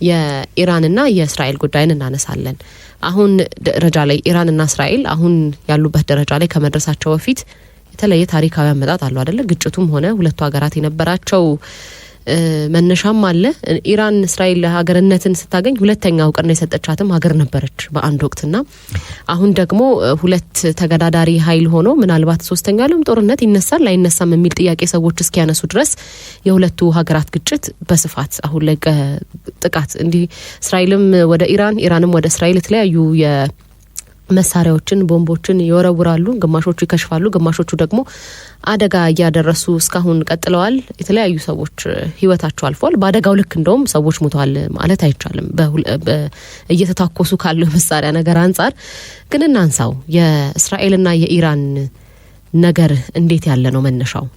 የኢራንና የእስራኤል ጉዳይን እናነሳለን። አሁን ደረጃ ላይ ኢራንና እስራኤል አሁን ያሉበት ደረጃ ላይ ከመድረሳቸው በፊት የተለየ ታሪካዊ አመጣጥ አለው አይደለ? ግጭቱም ሆነ ሁለቱ ሀገራት የነበራቸው መነሻም አለ። ኢራን እስራኤል ሀገርነትን ስታገኝ ሁለተኛ እውቅና የሰጠቻትም ሀገር ነበረች በአንድ ወቅትና አሁን ደግሞ ሁለት ተገዳዳሪ ኃይል ሆኖ ምናልባት ሶስተኛ ዓለም ጦርነት ይነሳል ላይነሳም የሚል ጥያቄ ሰዎች እስኪያነሱ ድረስ የሁለቱ ሀገራት ግጭት በስፋት አሁን ላይ ጥቃት እንዲህ እስራኤልም ወደ ኢራንም ወደ እስራኤል የተለያዩ መሳሪያዎችን ቦምቦችን ይወረውራሉ። ግማሾቹ ይከሽፋሉ፣ ግማሾቹ ደግሞ አደጋ እያደረሱ እስካሁን ቀጥለዋል። የተለያዩ ሰዎች ህይወታቸው አልፏል። በአደጋው ልክ እንደውም ሰዎች ሞተዋል ማለት አይቻልም እየተታኮሱ ካለው መሳሪያ ነገር አንጻር። ግን እናንሳው የእስራኤልና የኢራን ነገር እንዴት ያለ ነው መነሻው?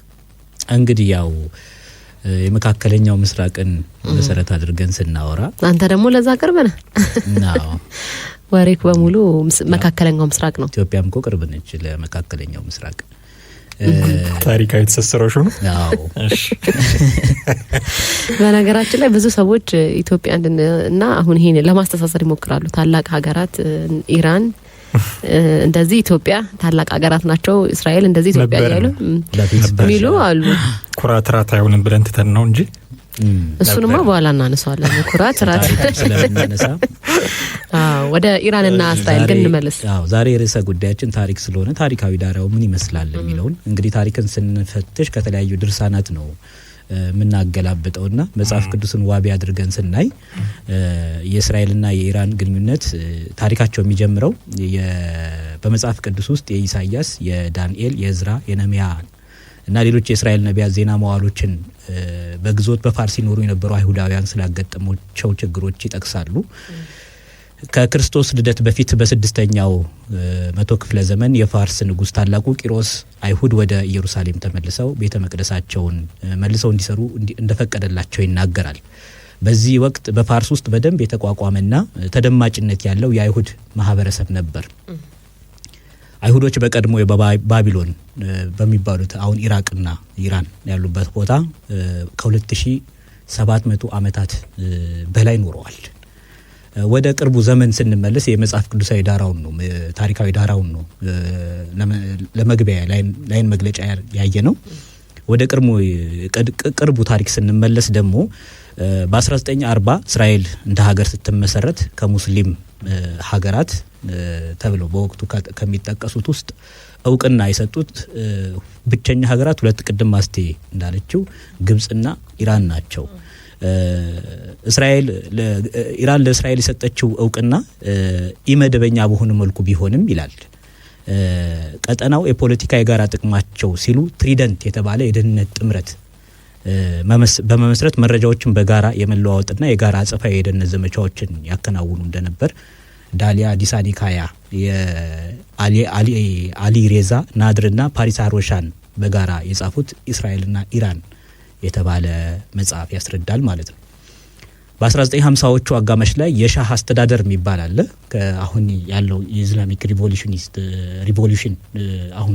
እንግዲህ ያው የመካከለኛው ምስራቅን መሰረት አድርገን ስናወራ አንተ ደግሞ ለዛ ቅርብ ነህ። ናው ወሬክ በሙሉ መካከለኛው ምስራቅ ነው። ኢትዮጵያም እኮ ቅርብ ነች ለመካከለኛው ምስራቅ። ታሪካዊ ተሰሰረው ነው። አዎ በነገራችን ላይ ብዙ ሰዎች ኢትዮጵያን እና አሁን ይሄን ለማስተሳሰር ይሞክራሉ። ታላቅ ሀገራት ኢራን እንደዚህ ኢትዮጵያ ታላቅ ሀገራት ናቸው፣ እስራኤል እንደዚህ ኢትዮጵያ ያሉ ሚሉ አሉ። ኩራትራት አይሆንም ብለን ትተን ነው እንጂ እሱንማ በኋላ እናነሳዋለን። ኩራትራት ስለምናነሳ ወደ ኢራንና እስራኤል ግን እንመለስ። ዛሬ ርዕሰ ጉዳያችን ታሪክ ስለሆነ ታሪካዊ ዳራው ምን ይመስላል የሚለውን እንግዲህ ታሪክን ስንፈትሽ ከተለያዩ ድርሳናት ነው ምናገላብጠውና መጽሐፍ ቅዱስን ዋቢ አድርገን ስናይ የእስራኤልና የኢራን ግንኙነት ታሪካቸው የሚጀምረው በመጽሐፍ ቅዱስ ውስጥ የኢሳይያስ፣ የዳንኤል፣ የእዝራ፣ የነህምያ እና ሌሎች የእስራኤል ነቢያት ዜና መዋዕሎችን በግዞት በፋርስ ይኖሩ የነበሩ አይሁዳውያን ስላጋጠሟቸው ችግሮች ይጠቅሳሉ። ከክርስቶስ ልደት በፊት በ6ኛው መቶ ክፍለ ዘመን የፋርስ ንጉስ ታላቁ ቂሮስ አይሁድ ወደ ኢየሩሳሌም ተመልሰው ቤተ መቅደሳቸውን መልሰው እንዲሰሩ እንደፈቀደላቸው ይናገራል። በዚህ ወቅት በፋርስ ውስጥ በደንብ የተቋቋመና ተደማጭነት ያለው የአይሁድ ማህበረሰብ ነበር። አይሁዶች በቀድሞ የባቢሎን በሚባሉት አሁን ኢራቅና ኢራን ያሉበት ቦታ ከ2700 ዓመታት በላይ ኖረዋል። ወደ ቅርቡ ዘመን ስንመለስ የመጽሐፍ ቅዱሳዊ ዳራውን ነው ታሪካዊ ዳራውን ነው ለመግቢያ ላይን መግለጫ ያየ ነው። ወደ ቅርቡ ታሪክ ስንመለስ ደግሞ በ1940 እስራኤል እንደ ሀገር ስትመሰረት ከሙስሊም ሀገራት ተብለው በወቅቱ ከሚጠቀሱት ውስጥ እውቅና የሰጡት ብቸኛ ሀገራት ሁለት ቅድም ማስቴ እንዳለችው ግብጽና ኢራን ናቸው። ኢራን ለእስራኤል የሰጠችው እውቅና ኢመደበኛ በሆነ መልኩ ቢሆንም ይላል ቀጠናው የፖለቲካ የጋራ ጥቅማቸው ሲሉ ትሪደንት የተባለ የደህንነት ጥምረት በመመስረት መረጃዎችን በጋራ የመለዋወጥና የጋራ አጸፋዊ የደህንነት ዘመቻዎችን ያከናውኑ እንደነበር ዳሊያ ዲሳኒካያ የአሊ ሬዛ ናድርና ፓሪስ አሮሻን በጋራ የጻፉት እስራኤልና ኢራን የተባለ መጽሐፍ ያስረዳል ማለት ነው። በ1950ዎቹ አጋማሽ ላይ የሻህ አስተዳደር የሚባል አለ። አሁን ያለው የኢስላሚክ ሪቮሉሽን አሁን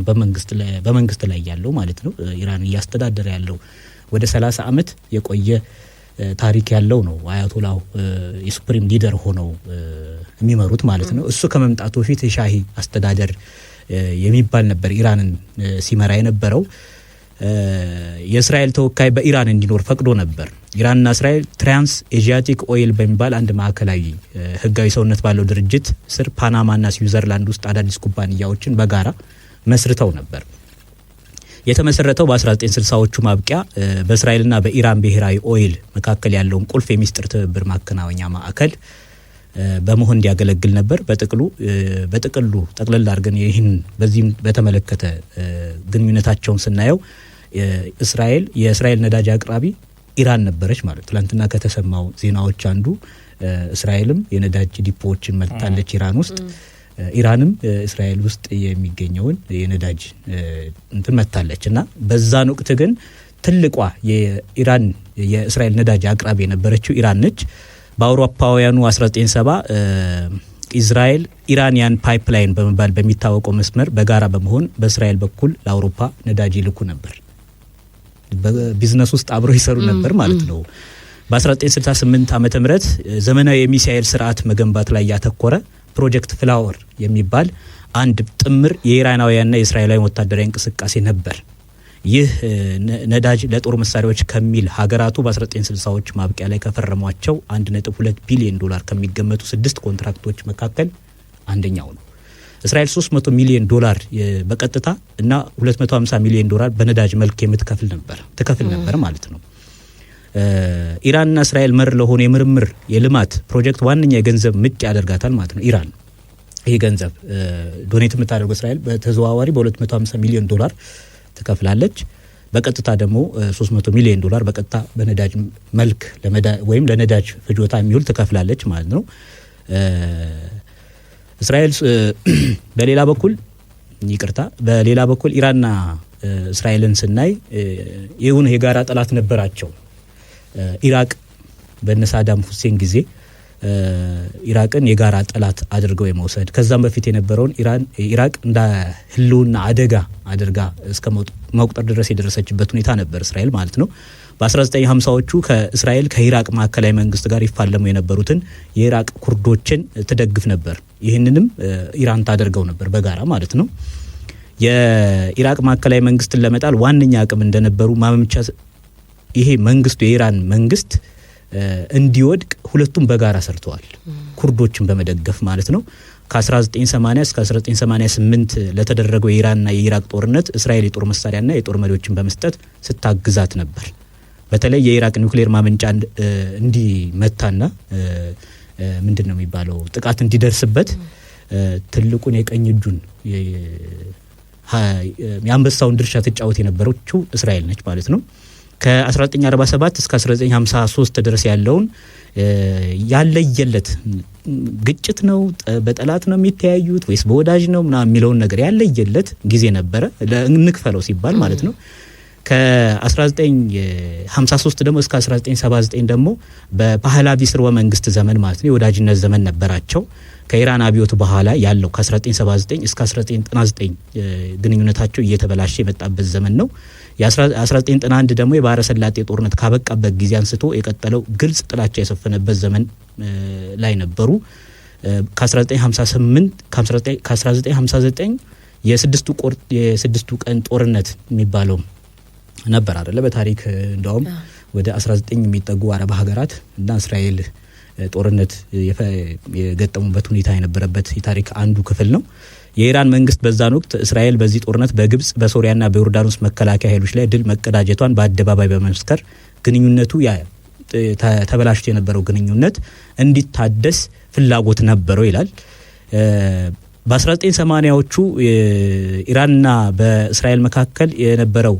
በመንግስት ላይ ያለው ማለት ነው። ኢራን እያስተዳደረ ያለው ወደ 30 ዓመት የቆየ ታሪክ ያለው ነው። አያቶላው የሱፕሪም ሊደር ሆነው የሚመሩት ማለት ነው። እሱ ከመምጣቱ በፊት የሻሂ አስተዳደር የሚባል ነበር ኢራንን ሲመራ የነበረው። የእስራኤል ተወካይ በኢራን እንዲኖር ፈቅዶ ነበር። ኢራንና እስራኤል ትራንስ ኤዥያቲክ ኦይል በሚባል አንድ ማዕከላዊ ህጋዊ ሰውነት ባለው ድርጅት ስር ፓናማና ስዊዘርላንድ ውስጥ አዳዲስ ኩባንያዎችን በጋራ መስርተው ነበር። የተመሰረተው በ1960ዎቹ ማብቂያ በእስራኤልና በኢራን ብሔራዊ ኦይል መካከል ያለውን ቁልፍ የሚስጥር ትብብር ማከናወኛ ማዕከል በመሆን እንዲያገለግል ነበር። በጥቅሉ ጠቅለል አድርገን ይህን በዚህም በተመለከተ ግንኙነታቸውን ስናየው የእስራኤል ነዳጅ አቅራቢ ኢራን ነበረች ማለት። ትላንትና ከተሰማው ዜናዎች አንዱ እስራኤልም የነዳጅ ዲፖዎችን መልታለች ኢራን ውስጥ፣ ኢራንም እስራኤል ውስጥ የሚገኘውን የነዳጅ እንትን መታለች እና በዛን ወቅት ግን ትልቋ የእስራኤል ነዳጅ አቅራቢ የነበረችው ኢራን ነች። በአውሮፓውያኑ 1970 ኢዝራኤል ኢራኒያን ፓይፕላይን በመባል በሚታወቀው መስመር በጋራ በመሆን በእስራኤል በኩል ለአውሮፓ ነዳጅ ይልኩ ነበር። በቢዝነስ ውስጥ አብረው ይሰሩ ነበር ማለት ነው። በ1968 ዓመተ ምህረት ዘመናዊ የሚሳኤል ስርዓት መገንባት ላይ ያተኮረ ፕሮጀክት ፍላወር የሚባል አንድ ጥምር የኢራናውያንና የእስራኤላውያን ወታደራዊ እንቅስቃሴ ነበር። ይህ ነዳጅ ለጦር መሳሪያዎች ከሚል ሀገራቱ በ1960ዎች ማብቂያ ላይ ከፈረሟቸው 1.2 ቢሊዮን ዶላር ከሚገመቱ 6 ኮንትራክቶች መካከል አንደኛው ነው። እስራኤል 300 ሚሊዮን ዶላር በቀጥታ እና 250 ሚሊዮን ዶላር በነዳጅ መልክ ትከፍል ነበር ማለት ነው። ኢራንና እስራኤል መር ለሆነ የምርምር የልማት ፕሮጀክት ዋነኛ የገንዘብ ምንጭ ያደርጋታል ማለት ነው። ኢራን ይህ ገንዘብ ዶኔት የምታደርገው እስራኤል በተዘዋዋሪ በ250 ሚሊዮን ዶላር ትከፍላለች። በቀጥታ ደግሞ 300 ሚሊዮን ዶላር በቀጥታ በነዳጅ መልክ ወይም ለነዳጅ ፍጆታ የሚውል ትከፍላለች ማለት ነው። እስራኤል በሌላ በኩል ኢራንና እስራኤልን ስናይ ይሁን የጋራ ጠላት ነበራቸው። ኢራቅ በነሳዳም ሁሴን ጊዜ ኢራቅን የጋራ ጠላት አድርገው የመውሰድ ከዛም በፊት የነበረውን ኢራቅ እንደ ህልውና አደጋ አድርጋ እስከ መቁጠር ድረስ የደረሰችበት ሁኔታ ነበር እስራኤል ማለት ነው። በ1950ዎቹ ከእስራኤል ከኢራቅ ማዕከላዊ መንግስት ጋር ይፋለሙ የነበሩትን የኢራቅ ኩርዶችን ትደግፍ ነበር። ይህንንም ኢራን ታደርገው ነበር በጋራ ማለት ነው። የኢራቅ ማዕከላዊ መንግስትን ለመጣል ዋነኛ አቅም እንደነበሩ ማመምቻ ይሄ መንግስቱ የኢራን መንግስት እንዲወድቅ ሁለቱም በጋራ ሰርተዋል፣ ኩርዶችን በመደገፍ ማለት ነው። ከ1980 እስከ 1988 ለተደረገው የኢራንና የኢራቅ ጦርነት እስራኤል የጦር መሳሪያና የጦር መሪዎችን በመስጠት ስታግዛት ነበር። በተለይ የኢራቅ ኒውክሌር ማመንጫ እንዲመታና ምንድነው የሚባለው ጥቃት እንዲደርስበት ትልቁን የቀኝ እጁን የአንበሳውን ድርሻ ትጫወት የነበረችው እስራኤል ነች ማለት ነው። ከ1947 እስከ 1953 ድረስ ያለውን ያለየለት ግጭት ነው፣ በጠላት ነው የሚተያዩት ወይስ በወዳጅ ነው ምናምን የሚለውን ነገር ያለየለት ጊዜ ነበረ እንክፈለው ሲባል ማለት ነው። ከ1953 ደግሞ እስከ 1979 ደግሞ በፓህላቪ ስርወ መንግስት ዘመን ማለት ነው የወዳጅነት ዘመን ነበራቸው። ከኢራን አብዮት በኋላ ያለው ከ1979 እስከ 1999 ግንኙነታቸው እየተበላሸ የመጣበት ዘመን ነው። የ1991 ደግሞ የባህረ ሰላጤ ጦርነት ካበቃበት ጊዜ አንስቶ የቀጠለው ግልጽ ጥላቻ የሰፈነበት ዘመን ላይ ነበሩ። ከ1959 የስድስቱ ቀን ጦርነት የሚባለው ነበር አይደለ? በታሪክ እንደውም ወደ 19 የሚጠጉ አረብ ሀገራት እና እስራኤል ጦርነት የገጠሙበት ሁኔታ የነበረበት የታሪክ አንዱ ክፍል ነው። የኢራን መንግስት በዛን ወቅት እስራኤል በዚህ ጦርነት በግብጽ በሶሪያና በዮርዳኖስ መከላከያ ኃይሎች ላይ ድል መቀዳጀቷን በአደባባይ በመመስከር ግንኙነቱ ተበላሽቶ የነበረው ግንኙነት እንዲታደስ ፍላጎት ነበረው ይላል። በ1980ዎቹ ኢራንና በእስራኤል መካከል የነበረው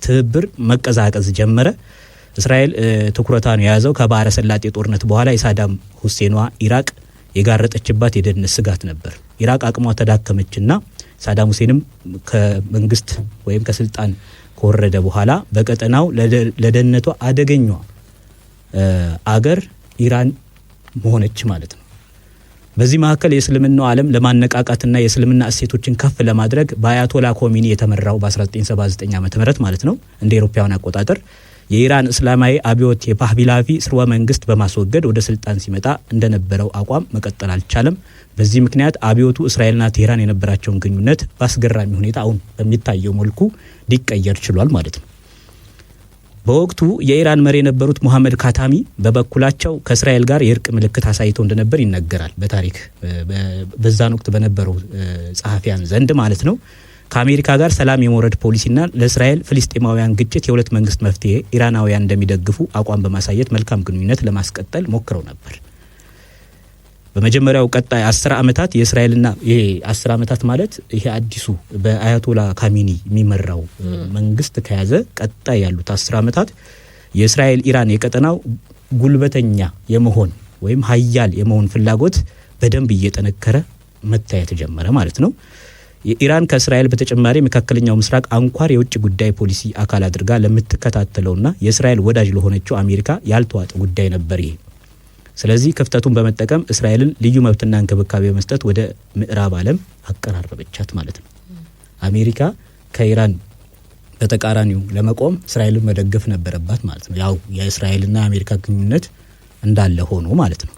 ትብብር መቀዛቀዝ ጀመረ። እስራኤል ትኩረቷን የያዘው ከባህረ ሰላጤ ጦርነት በኋላ የሳዳም ሁሴኗ ኢራቅ የጋረጠችባት የደህንነት ስጋት ነበር። ኢራቅ አቅሟ ተዳከመችና ሳዳም ሁሴንም ከመንግስት ወይም ከስልጣን ከወረደ በኋላ በቀጠናው ለደህንነቷ አደገኛዋ አገር ኢራን መሆነች ማለት ነው። በዚህ መካከል የእስልምናው ዓለም ለማነቃቃትና የእስልምና እሴቶችን ከፍ ለማድረግ በአያቶላ ኮሚኒ የተመራው በ1979 ዓ.ም ማለት ነው እንደ አውሮፓውያን አቆጣጠር የኢራን እስላማዊ አብዮት የፓህቪላቪ ስርወ መንግስት በማስወገድ ወደ ስልጣን ሲመጣ እንደነበረው አቋም መቀጠል አልቻለም። በዚህ ምክንያት አብዮቱ እስራኤልና ቴህራን የነበራቸውን ግንኙነት በአስገራሚ ሁኔታ አሁን በሚታየው መልኩ ሊቀየር ችሏል ማለት ነው። በወቅቱ የኢራን መሪ የነበሩት ሙሐመድ ካታሚ በበኩላቸው ከእስራኤል ጋር የእርቅ ምልክት አሳይተው እንደነበር ይነገራል። በታሪክ በዛን ወቅት በነበረው ጸሐፊያን ዘንድ ማለት ነው። ከአሜሪካ ጋር ሰላም የመውረድ ፖሊሲና ለእስራኤል ፍልስጤማውያን ግጭት የሁለት መንግስት መፍትሄ ኢራናውያን እንደሚደግፉ አቋም በማሳየት መልካም ግንኙነት ለማስቀጠል ሞክረው ነበር። በመጀመሪያው ቀጣይ 10 ዓመታት የእስራኤልና ይሄ 10 ዓመታት ማለት ይሄ አዲሱ በአያቶላ ካሚኒ የሚመራው መንግስት ከያዘ ቀጣይ ያሉት 10 ዓመታት የእስራኤል ኢራን የቀጠናው ጉልበተኛ የመሆን ወይም ሀያል የመሆን ፍላጎት በደንብ እየጠነከረ መታየት ጀመረ ማለት ነው። ኢራን ከእስራኤል በተጨማሪ መካከለኛው ምስራቅ አንኳር የውጭ ጉዳይ ፖሊሲ አካል አድርጋ ለምትከታተለውና የእስራኤል ወዳጅ ለሆነችው አሜሪካ ያልተዋጠ ጉዳይ ነበር ይሄ። ስለዚህ ክፍተቱን በመጠቀም እስራኤልን ልዩ መብትና እንክብካቤ በመስጠት ወደ ምዕራብ ዓለም አቀራረበቻት ማለት ነው። አሜሪካ ከኢራን በተቃራኒው ለመቆም እስራኤልን መደገፍ ነበረባት ማለት ነው። ያው የእስራኤልና የአሜሪካ ግንኙነት እንዳለ ሆኖ ማለት ነው።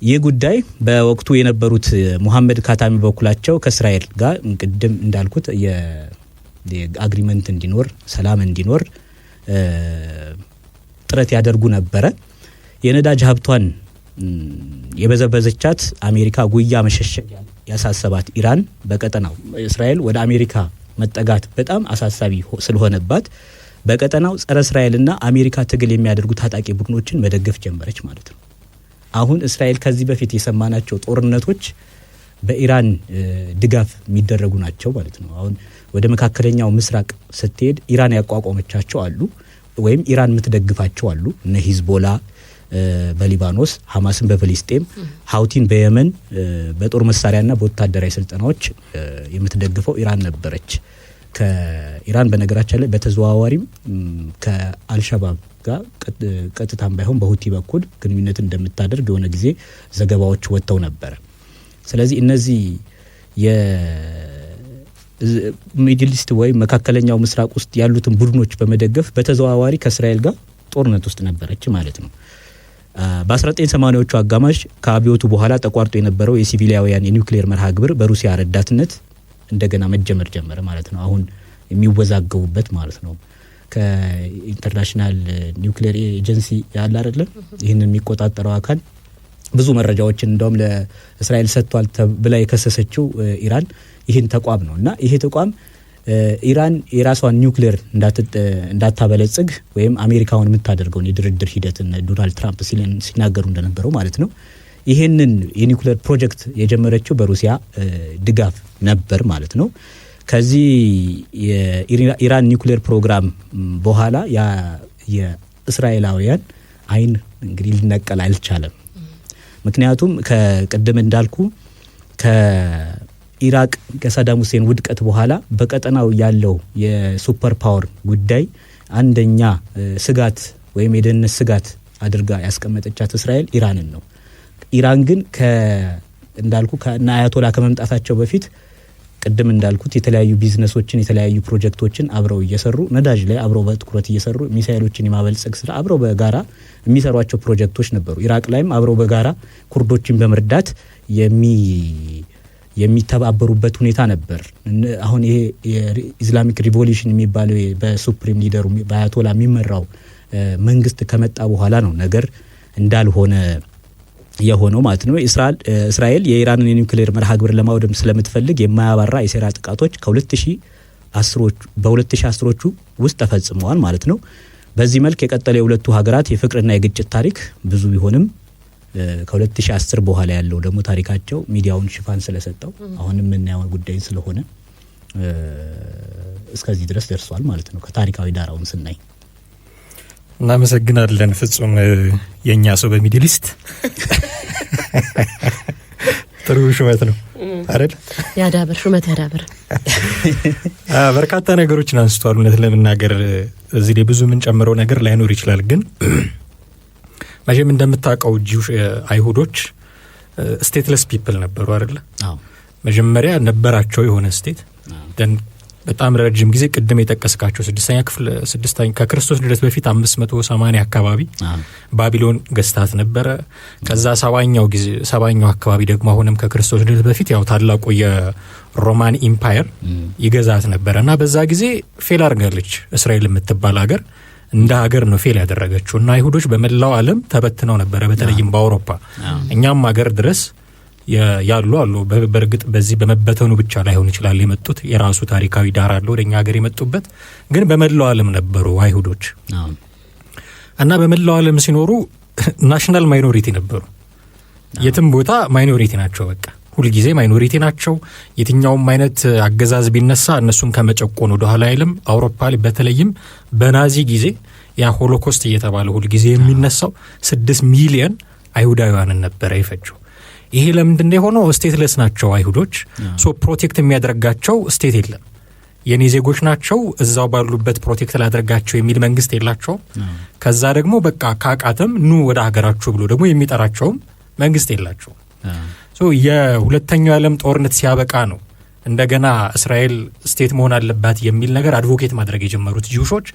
ይህ ጉዳይ በወቅቱ የነበሩት ሙሐመድ ካታሚ በኩላቸው ከእስራኤል ጋር ቅድም እንዳልኩት የአግሪመንት እንዲኖር ሰላም እንዲኖር ጥረት ያደርጉ ነበረ። የነዳጅ ሀብቷን የበዘበዘቻት አሜሪካ ጉያ መሸሸግ ያሳሰባት ኢራን በቀጠናው እስራኤል ወደ አሜሪካ መጠጋት በጣም አሳሳቢ ስለሆነባት በቀጠናው ጸረ እስራኤልና አሜሪካ ትግል የሚያደርጉ ታጣቂ ቡድኖችን መደገፍ ጀመረች ማለት ነው። አሁን እስራኤል ከዚህ በፊት የሰማናቸው ጦርነቶች በኢራን ድጋፍ የሚደረጉ ናቸው ማለት ነው። አሁን ወደ መካከለኛው ምስራቅ ስትሄድ ኢራን ያቋቋመቻቸው አሉ ወይም ኢራን የምትደግፋቸው አሉ። እነ ሂዝቦላ በሊባኖስ፣ ሐማስን በፍልስጤም፣ ሀውቲን በየመን በጦር መሳሪያና በወታደራዊ ስልጠናዎች የምትደግፈው ኢራን ነበረች። ከኢራን በነገራችን ላይ በተዘዋዋሪም ከአልሸባብ ጋር ቀጥታም ባይሆን በሁቲ በኩል ግንኙነት እንደምታደርግ የሆነ ጊዜ ዘገባዎች ወጥተው ነበር። ስለዚህ እነዚህ የሚድል ኢስት ወይም መካከለኛው ምስራቅ ውስጥ ያሉትን ቡድኖች በመደገፍ በተዘዋዋሪ ከእስራኤል ጋር ጦርነት ውስጥ ነበረች ማለት ነው። በ1980ዎቹ አጋማሽ ከአብዮቱ በኋላ ተቋርጦ የነበረው የሲቪሊያውያን የኒውክሌር መርሃ ግብር በሩሲያ ረዳትነት እንደገና መጀመር ጀመረ ማለት ነው። አሁን የሚወዛገቡበት ማለት ነው። ከኢንተርናሽናል ኒውክሌር ኤጀንሲ ያለ አይደለም ይህንን የሚቆጣጠረው አካል ብዙ መረጃዎችን እንደውም ለእስራኤል ሰጥቷል ተብላ የከሰሰችው ኢራን ይህን ተቋም ነው እና ይሄ ተቋም ኢራን የራሷን ኒውክሌር እንዳታበለጽግ ወይም አሜሪካውን የምታደርገውን የድርድር ሂደትን ዶናልድ ትራምፕ ሲናገሩ እንደነበረው ማለት ነው ይሄንን የኒውክሌር ፕሮጀክት የጀመረችው በሩሲያ ድጋፍ ነበር ማለት ነው። ከዚህ የኢራን ኒውክሌር ፕሮግራም በኋላ የእስራኤላውያን አይን እንግዲህ ሊነቀል አልቻለም። ምክንያቱም ከቅድም እንዳልኩ ከኢራቅ ከሳዳም ሁሴን ውድቀት በኋላ በቀጠናው ያለው የሱፐር ፓወር ጉዳይ አንደኛ ስጋት ወይም የደህንነት ስጋት አድርጋ ያስቀመጠቻት እስራኤል ኢራንን ነው። ኢራን ግን እንዳልኩ ከአያቶላ ከመምጣታቸው በፊት ቅድም እንዳልኩት የተለያዩ ቢዝነሶችን የተለያዩ ፕሮጀክቶችን አብረው እየሰሩ ነዳጅ ላይ አብረው በትኩረት እየሰሩ ሚሳኤሎችን የማበልጸግ ስራ አብረው በጋራ የሚሰሯቸው ፕሮጀክቶች ነበሩ። ኢራቅ ላይም አብረው በጋራ ኩርዶችን በመርዳት የሚተባበሩበት ሁኔታ ነበር። አሁን ይሄ የኢስላሚክ ሪቮሉሽን የሚባለው በሱፕሪም ሊደሩ በአያቶላ የሚመራው መንግስት ከመጣ በኋላ ነው ነገር እንዳልሆነ የሆነው ማለት ነው። እስራኤል የኢራንን የኒውክሌር መርሃ ግብር ለማውደም ስለምትፈልግ የማያባራ የሴራ ጥቃቶች በ2010ዎቹ ውስጥ ተፈጽመዋል ማለት ነው። በዚህ መልክ የቀጠለ የሁለቱ ሀገራት የፍቅርና የግጭት ታሪክ ብዙ ቢሆንም ከ2010 በኋላ ያለው ደግሞ ታሪካቸው ሚዲያውን ሽፋን ስለሰጠው አሁንም የምናየው ጉዳይ ስለሆነ እስከዚህ ድረስ ደርሷል ማለት ነው። ከታሪካዊ ዳራውን ስናይ እናመሰግናለን። ፍጹም የኛ ሰው በሚድል ኢስት ጥሩ ሹመት ነው አይደል? ያዳብር ሹመት ያዳብር። በርካታ ነገሮችን አንስቷል። እውነት ለመናገር እዚህ ላይ ብዙ ምን ጨምረው ነገር ላይኖር ይችላል። ግን መቼም እንደምታውቀው አይሁዶች ስቴትለስ ፒፕል ነበሩ አይደል? አዎ። መጀመሪያ ነበራቸው የሆነ ስቴት ደን በጣም ረጅም ጊዜ ቅድም የጠቀስካቸው ስድስተኛ ከክርስቶስ ልደት በፊት 580 አካባቢ ባቢሎን ገዝታት ነበረ። ከዛ ሰባኛው አካባቢ ደግሞ አሁንም ከክርስቶስ ልደት በፊት ያው ታላቁ የሮማን ኢምፓየር ይገዛት ነበረና በዛ ጊዜ ፌል አድርጋለች እስራኤል የምትባል ሀገር እንደ ሀገር ነው ፌል ያደረገችው እና አይሁዶች በመላው ዓለም ተበትነው ነበረ በተለይም በአውሮፓ እኛም ሀገር ድረስ ያሉ አሉ። በእርግጥ በዚህ በመበተኑ ብቻ ላይሆን ይችላል የመጡት የራሱ ታሪካዊ ዳራ አለው ወደኛ ሀገር የመጡበት ግን በመላው ዓለም ነበሩ አይሁዶች እና በመላው ዓለም ሲኖሩ ናሽናል ማይኖሪቲ ነበሩ። የትም ቦታ ማይኖሪቲ ናቸው። በቃ ሁልጊዜ ማይኖሪቲ ናቸው። የትኛውም አይነት አገዛዝ ቢነሳ እነሱን ከመጨቆን ወደ ኋላ አይልም። አውሮፓ ላይ በተለይም በናዚ ጊዜ ያ ሆሎኮስት እየተባለ ሁልጊዜ የሚነሳው 6 ሚሊዮን አይሁዳውያንን ነበረ ይፈጀው። ይሄ ለምንድን ነው የሆነው? ስቴትለስ ናቸው አይሁዶች። ሶ ፕሮቴክት የሚያደርጋቸው ስቴት የለም። የኔ ዜጎች ናቸው እዛው ባሉበት ፕሮቴክት ላደርጋቸው የሚል መንግስት የላቸው። ከዛ ደግሞ በቃ ካቃተም ኑ ወደ ሀገራችሁ ብሎ ደግሞ የሚጠራቸውም መንግስት የላቸው። ሶ የሁለተኛው ዓለም ጦርነት ሲያበቃ ነው እንደገና እስራኤል ስቴት መሆን አለባት የሚል ነገር አድቮኬት ማድረግ የጀመሩት ጂውሾች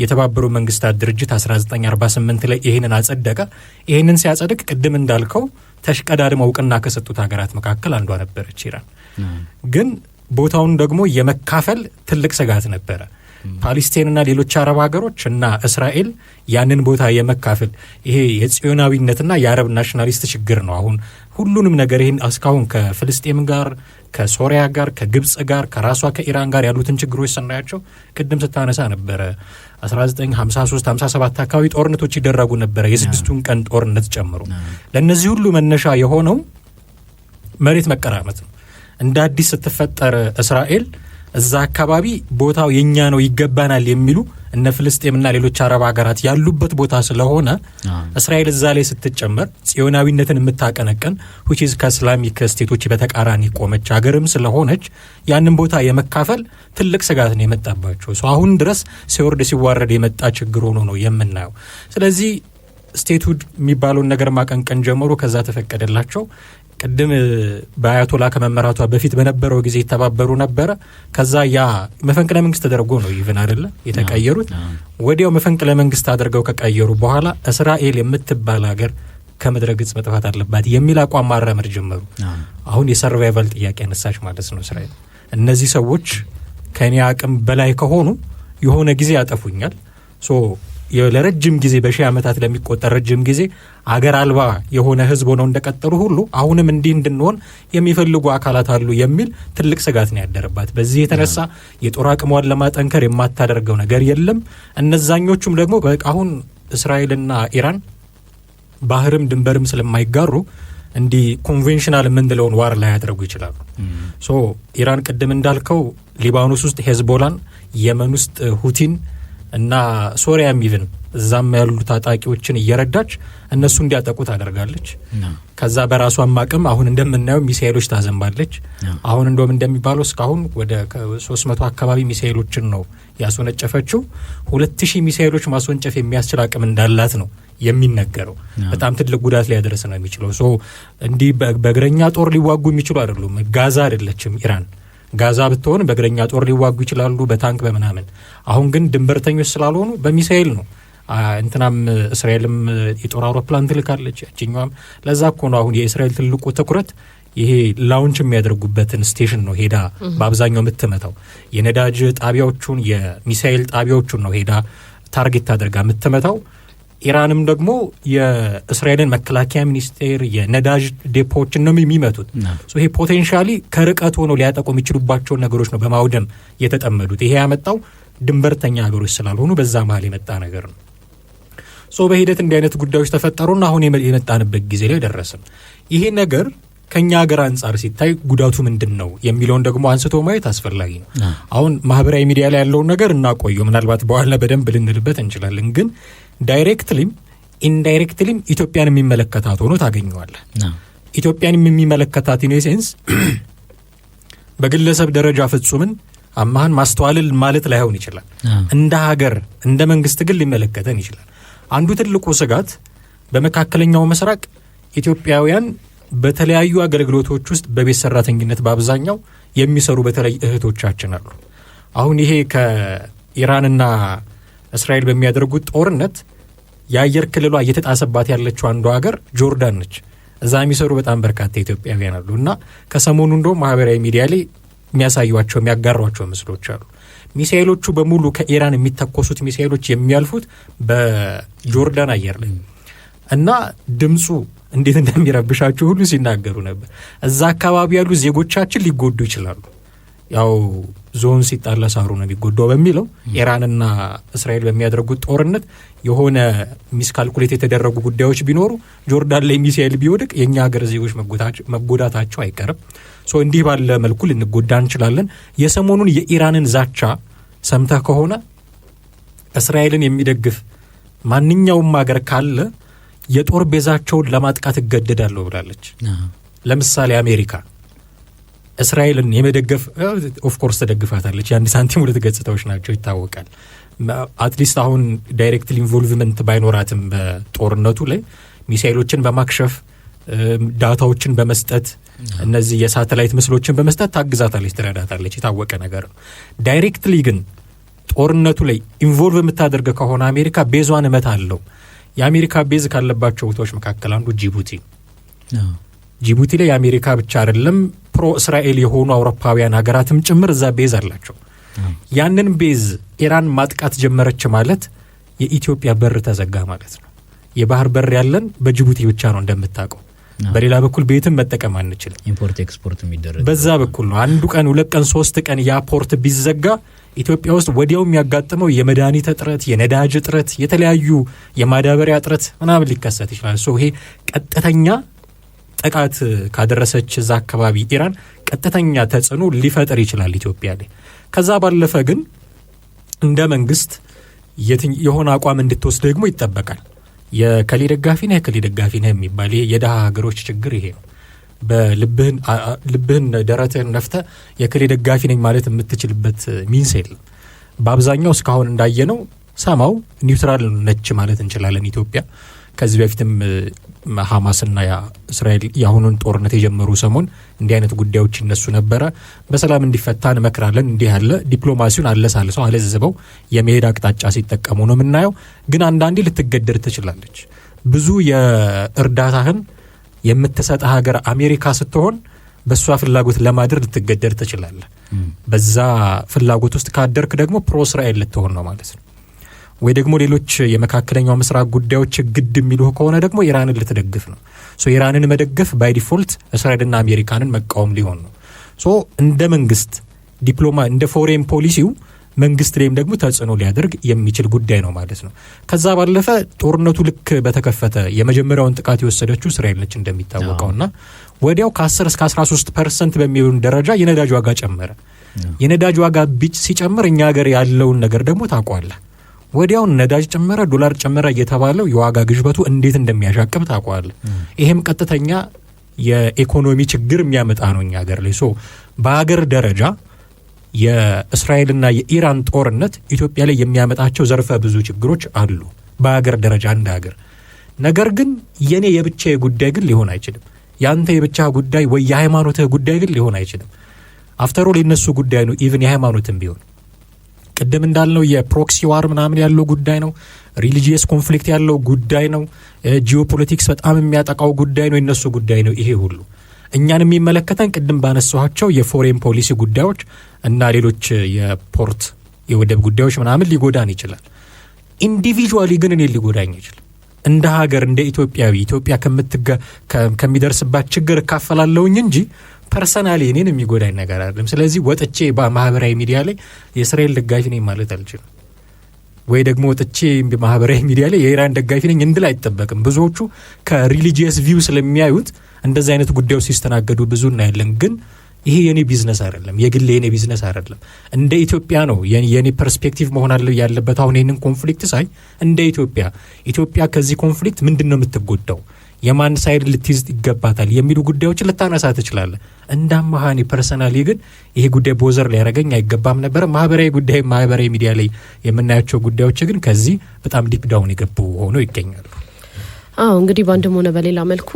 የተባበሩት መንግስታት ድርጅት 1948 ላይ ይሄንን አጸደቀ። ይሄንን ሲያጸድቅ ቅድም እንዳልከው ተሽቀዳድመው እውቅና ከሰጡት ሀገራት መካከል አንዷ ነበረች ኢራን። ግን ቦታውን ደግሞ የመካፈል ትልቅ ስጋት ነበረ። ፓለስቲንና ሌሎች አረብ ሀገሮች እና እስራኤል ያንን ቦታ የመካፈል ይሄ የጽዮናዊነትና የአረብ ናሽናሊስት ችግር ነው። አሁን ሁሉንም ነገር ይሄን እስካሁን ከፍልስጤም ጋር ከሶሪያ ጋር ከግብጽ ጋር ከራሷ ከኢራን ጋር ያሉትን ችግሮች ስናያቸው ቅድም ስታነሳ ነበረ 1953 57 አካባቢ ጦርነቶች ይደረጉ ነበረ፣ የስድስቱን ቀን ጦርነት ጨምሮ። ለነዚህ ሁሉ መነሻ የሆነው መሬት መቀራመት ነው። እንደ አዲስ ስትፈጠር እስራኤል እዛ አካባቢ ቦታው የኛ ነው ይገባናል የሚሉ እነ ፍልስጤምና ሌሎች አረብ ሀገራት ያሉበት ቦታ ስለሆነ እስራኤል እዛ ላይ ስትጨመር ጽዮናዊነትን የምታቀነቀን which is ከእስላሚክ ስቴቶች በተቃራኒ ቆመች ሀገርም ስለሆነች ያንን ቦታ የመካፈል ትልቅ ስጋት ነው የመጣባቸው። አሁን ድረስ ሲወርድ ሲዋረድ የመጣ ችግር ሆኖ ነው የምናየው። ስለዚህ ስቴትሁድ የሚባለውን ነገር ማቀንቀን ጀመሩ። ከዛ ተፈቀደላቸው። ቅድም በአያቶላ ከመመራቷ በፊት በነበረው ጊዜ ይተባበሩ ነበረ። ከዛ ያ መፈንቅለ መንግስት ተደርጎ ነው ይቨን አይደለ የተቀየሩት። ወዲያው መፈንቅለ መንግስት አድርገው ከቀየሩ በኋላ እስራኤል የምትባል ሀገር ከምድረ ገጽ መጥፋት አለባት የሚል አቋም ማራመድ ጀመሩ። አሁን የሰርቫይቫል ጥያቄ አነሳች ማለት ነው እስራኤል። እነዚህ ሰዎች ከኔ አቅም በላይ ከሆኑ የሆነ ጊዜ ያጠፉኛል። ለረጅም ጊዜ በሺህ ዓመታት ለሚቆጠር ረጅም ጊዜ አገር አልባ የሆነ ህዝብ ሆነው እንደቀጠሉ ሁሉ አሁንም እንዲህ እንድንሆን የሚፈልጉ አካላት አሉ የሚል ትልቅ ስጋት ነው ያደረባት። በዚህ የተነሳ የጦር አቅሟን ለማጠንከር የማታደርገው ነገር የለም። እነዛኞቹም ደግሞ አሁን እስራኤልና ኢራን ባህርም ድንበርም ስለማይጋሩ እንዲህ ኮንቬንሽናል የምንለውን ዋር ላይ ያደርጉ ይችላሉ። ኢራን ቅድም እንዳልከው ሊባኖስ ውስጥ ሄዝቦላን፣ የመን ውስጥ ሁቲን እና ሶሪያም ኢቭን እዛም ያሉ ታጣቂዎችን እየረዳች እነሱ እንዲያጠቁ ታደርጋለች። ከዛ በራሷም አቅም አሁን እንደምናየው ሚሳኤሎች ታዘንባለች። አሁን እንደውም እንደሚባለው እስካሁን ወደ 300 አካባቢ ሚሳኤሎችን ነው ያስወነጨፈችው። 2000 ሚሳኤሎች ማስወንጨፍ የሚያስችል አቅም እንዳላት ነው የሚነገረው። በጣም ትልቅ ጉዳት ሊያደርስ ነው የሚችለው። እንዲህ በእግረኛ ጦር ሊዋጉ የሚችሉ አይደሉም። ጋዛ አይደለችም ኢራን። ጋዛ ብትሆን በእግረኛ ጦር ሊዋጉ ይችላሉ፣ በታንክ በምናምን። አሁን ግን ድንበርተኞች ስላልሆኑ በሚሳኤል ነው። እንትናም እስራኤልም የጦር አውሮፕላን ትልካለች፣ ያችኛዋም። ለዛ እኮ ነው አሁን የእስራኤል ትልቁ ትኩረት ይሄ ላውንች የሚያደርጉበትን ስቴሽን ነው ሄዳ በአብዛኛው የምትመታው። የነዳጅ ጣቢያዎቹን የሚሳኤል ጣቢያዎቹን ነው ሄዳ ታርጌት አድርጋ የምትመታው። ኢራንም ደግሞ የእስራኤልን መከላከያ ሚኒስቴር የነዳጅ ዴፖዎችን ነው የሚመቱት። ይሄ ፖቴንሻሊ ከርቀት ሆኖ ሊያጠቁ የሚችሉባቸውን ነገሮች ነው በማውደም የተጠመዱት። ይሄ ያመጣው ድንበርተኛ ሀገሮች ስላልሆኑ በዛ መሀል የመጣ ነገር ነው። በሂደት እንዲህ አይነት ጉዳዮች ተፈጠሩና አሁን የመጣንበት ጊዜ ላይ ደረስን። ይሄ ነገር ከኛ ሀገር አንጻር ሲታይ ጉዳቱ ምንድን ነው የሚለውን ደግሞ አንስቶ ማየት አስፈላጊ ነው። አሁን ማህበራዊ ሚዲያ ላይ ያለውን ነገር እናቆየው፣ ምናልባት በኋላ በደንብ ልንልበት እንችላለን። ግን ዳይሬክትሊም ኢንዳይሬክትሊም ኢትዮጵያን የሚመለከታት ሆኖ ታገኘዋለህ። ኢትዮጵያን የሚመለከታት ኢኔሴንስ በግለሰብ ደረጃ ፍጹምን አማህን ማስተዋልል ማለት ላይሆን ይችላል። እንደ ሀገር እንደ መንግስት ግን ሊመለከተን ይችላል። አንዱ ትልቁ ስጋት በመካከለኛው ምስራቅ ኢትዮጵያውያን በተለያዩ አገልግሎቶች ውስጥ በቤት ሰራተኝነት በአብዛኛው የሚሰሩ በተለይ እህቶቻችን አሉ። አሁን ይሄ ከኢራንና እስራኤል በሚያደርጉት ጦርነት የአየር ክልሏ እየተጣሰባት ያለችው አንዱ ሀገር ጆርዳን ነች። እዛ የሚሰሩ በጣም በርካታ ኢትዮጵያውያን አሉ እና ከሰሞኑ እንደውም ማህበራዊ ሚዲያ ላይ የሚያሳዩቸው የሚያጋሯቸው ምስሎች አሉ። ሚሳኤሎቹ በሙሉ ከኢራን የሚተኮሱት ሚሳኤሎች የሚያልፉት በጆርዳን አየር ላይ እና ድምፁ እንዴት እንደሚረብሻቸው ሁሉ ሲናገሩ ነበር። እዛ አካባቢ ያሉ ዜጎቻችን ሊጎዱ ይችላሉ። ያው ዞን ሲጣላ ሳሩ ነው የሚጎዳው በሚለው ኢራንና እስራኤል በሚያደርጉት ጦርነት የሆነ ሚስካልኩሌት የተደረጉ ጉዳዮች ቢኖሩ ጆርዳን ላይ ሚሳኤል ቢወድቅ የኛ ሀገር ዜጎች መጎዳታቸው አይቀርም። እንዲህ ባለ መልኩ ልንጎዳ እንችላለን። የሰሞኑን የኢራንን ዛቻ ሰምተህ ከሆነ እስራኤልን የሚደግፍ ማንኛውም ሀገር ካለ የጦር ቤዛቸውን ለማጥቃት እገደዳለሁ ብላለች። ለምሳሌ አሜሪካ እስራኤልን የመደገፍ ኦፍኮርስ ተደግፋታለች። የአንድ ሳንቲም ሁለት ገጽታዎች ናቸው ይታወቃል። አትሊስት አሁን ዳይሬክትሊ ኢንቮልቭመንት ባይኖራትም በጦርነቱ ላይ ሚሳኤሎችን በማክሸፍ ዳታዎችን በመስጠት እነዚህ የሳተላይት ምስሎችን በመስጠት ታግዛታለች፣ ትረዳታለች። የታወቀ ነገር ነው። ዳይሬክትሊ ግን ጦርነቱ ላይ ኢንቮልቭ የምታደርገ ከሆነ አሜሪካ ቤዟን እመታለሁ። የአሜሪካ ቤዝ ካለባቸው ቦታዎች መካከል አንዱ ጅቡቲ ላይ የአሜሪካ ብቻ አይደለም ፕሮ እስራኤል የሆኑ አውሮፓውያን ሀገራትም ጭምር እዛ ቤዝ አላቸው። ያንን ቤዝ ኢራን ማጥቃት ጀመረች ማለት የኢትዮጵያ በር ተዘጋ ማለት ነው። የባህር በር ያለን በጅቡቲ ብቻ ነው እንደምታውቀው። በሌላ በኩል ቤትም መጠቀም አንችልም። ኢምፖርት ኤክስፖርት የሚደረግ በዛ በኩል ነው። አንዱ ቀን 2 ቀን 3 ቀን ያ ፖርት ቢዘጋ ኢትዮጵያ ውስጥ ወዲያው የሚያጋጥመው የመድኃኒት እጥረት፣ የነዳጅ እጥረት፣ የተለያዩ የማዳበሪያ እጥረት ምናምን ሊከሰት ይችላል። ይሄ ቀጥተኛ ጥቃት ካደረሰች እዛ አካባቢ ኢራን ቀጥተኛ ተጽዕኖ ሊፈጥር ይችላል ኢትዮጵያ ላይ። ከዛ ባለፈ ግን እንደ መንግስት የሆነ አቋም እንድትወስድ ደግሞ ይጠበቃል። የከሌ ደጋፊ ነህ የከሌ ደጋፊ ነህ የሚባል የደሃ ሀገሮች ችግር ይሄ ነው። በልብህን ደረትህን ነፍተህ የከሌ ደጋፊ ነኝ ማለት የምትችልበት ሚንስ የለም። በአብዛኛው እስካሁን እንዳየነው ሰማው ኒውትራል ነች ማለት እንችላለን ኢትዮጵያ። ከዚህ በፊትም ሐማስና እስራኤል ያሁኑን ጦርነት የጀመሩ ሰሞን እንዲህ አይነት ጉዳዮች ይነሱ ነበረ። በሰላም እንዲፈታ እንመክራለን። እንዲህ ያለ ዲፕሎማሲውን አለሳልሰው አለዝበው የመሄድ አቅጣጫ ሲጠቀሙ ነው የምናየው። ግን አንዳንዴ ልትገደር ትችላለች። ብዙ የእርዳታህን የምትሰጥ ሀገር አሜሪካ ስትሆን በሷ ፍላጎት ለማድረግ ልትገደር ትችላለህ። በዛ ፍላጎት ውስጥ ካደርክ ደግሞ ፕሮ እስራኤል ልትሆን ነው ማለት ነው። ወይ ደግሞ ሌሎች የመካከለኛው ምስራቅ ጉዳዮች ግድ የሚሉህ ከሆነ ደግሞ ኢራንን ልትደግፍ ነው። ኢራንን መደገፍ ባይ ዲፎልት እስራኤልና አሜሪካንን መቃወም ሊሆን ነው። እንደ መንግስት እንደ ፎሬን ፖሊሲው መንግስት ላይም ደግሞ ተጽዕኖ ሊያደርግ የሚችል ጉዳይ ነው ማለት ነው። ከዛ ባለፈ ጦርነቱ ልክ በተከፈተ የመጀመሪያውን ጥቃት የወሰደችው እስራኤል ነች እንደሚታወቀውና ወዲያው ከ10 እስከ 13% በሚሆን ደረጃ የነዳጅ ዋጋ ጨመረ። የነዳጅ ዋጋ ሲጨምር እኛ ሀገር ያለውን ነገር ደግሞ ታውቀዋለህ። ወዲያው ነዳጅ ጨመረ፣ ዶላር ጨመረ እየተባለው የዋጋ ግሽበቱ እንዴት እንደሚያሻቅብ ታውቀዋለህ። ይሄም ቀጥተኛ የኢኮኖሚ ችግር የሚያመጣ ነው እኛ ሀገር ላይ። በሀገር ደረጃ የእስራኤልና የኢራን ጦርነት ኢትዮጵያ ላይ የሚያመጣቸው ዘርፈ ብዙ ችግሮች አሉ በሀገር ደረጃ እንደ ሀገር። ነገር ግን የኔ የብቻዬ ጉዳይ ግን ሊሆን አይችልም። ያንተ የብቻ ጉዳይ ወይ የሃይማኖትህ ጉዳይ ግን ሊሆን አይችልም። አፍተር ኦል የነሱ ጉዳይ ነው። ኢቭን የሃይማኖትም ቢሆን ቅድም እንዳልነው የፕሮክሲ ዋር ምናምን ያለው ጉዳይ ነው። ሪሊጂየስ ኮንፍሊክት ያለው ጉዳይ ነው። ጂኦፖለቲክስ በጣም የሚያጠቃው ጉዳይ ነው። የነሱ ጉዳይ ነው። ይሄ ሁሉ እኛን የሚመለከተን ቅድም ባነሳኋቸው የፎሬን ፖሊሲ ጉዳዮች እና ሌሎች የፖርት የወደብ ጉዳዮች ምናምን ሊጎዳን ይችላል። ኢንዲቪጁዋሊ ግን እኔ ሊጎዳኝ ይችላል። እንደ ሀገር እንደ ኢትዮጵያ ከሚደርስባት ችግር እካፈላለሁኝ እንጂ ፐርሰናሊ እኔን የሚጎዳኝ ነገር አይደለም። ስለዚህ ወጥቼ በማህበራዊ ሚዲያ ላይ የእስራኤል ደጋፊ ነኝ ማለት አልችልም። ወይ ደግሞ ወጥቼ በማህበራዊ ሚዲያ ላይ የኢራን ደጋፊ ነኝ እንድል አይጠበቅም። ብዙዎቹ ከሪሊጂየስ ቪው ስለሚያዩት እንደዚህ አይነት ጉዳዮች ሲስተናገዱ ብዙ እናያለን። ግን ይሄ የኔ ቢዝነስ አይደለም፣ የግል የኔ ቢዝነስ አይደለም። እንደ ኢትዮጵያ ነው የኔ ፐርስፔክቲቭ መሆን ያለበት። አሁን ይህንን ኮንፍሊክት ሳይ እንደ ኢትዮጵያ ከዚህ ኮንፍሊክት ምንድን ነው የምትጎዳው፣ የማን ሳይድ ልትይዝ ይገባታል የሚሉ ጉዳዮችን ልታነሳ ትችላለህ። እንዳማሃኒ ፐርሰናሊ ግን ይሄ ጉዳይ ቦዘር ሊያደርገኝ አይገባም ነበር። ማህበራዊ ሚዲያ ላይ የምናያቸው ጉዳዮች ግን ከዚህ በጣም ዲፕ ዳውን የገቡ ሆነው ይገኛሉ። እንግዲህ በአንድም ሆነ በሌላ መልኩ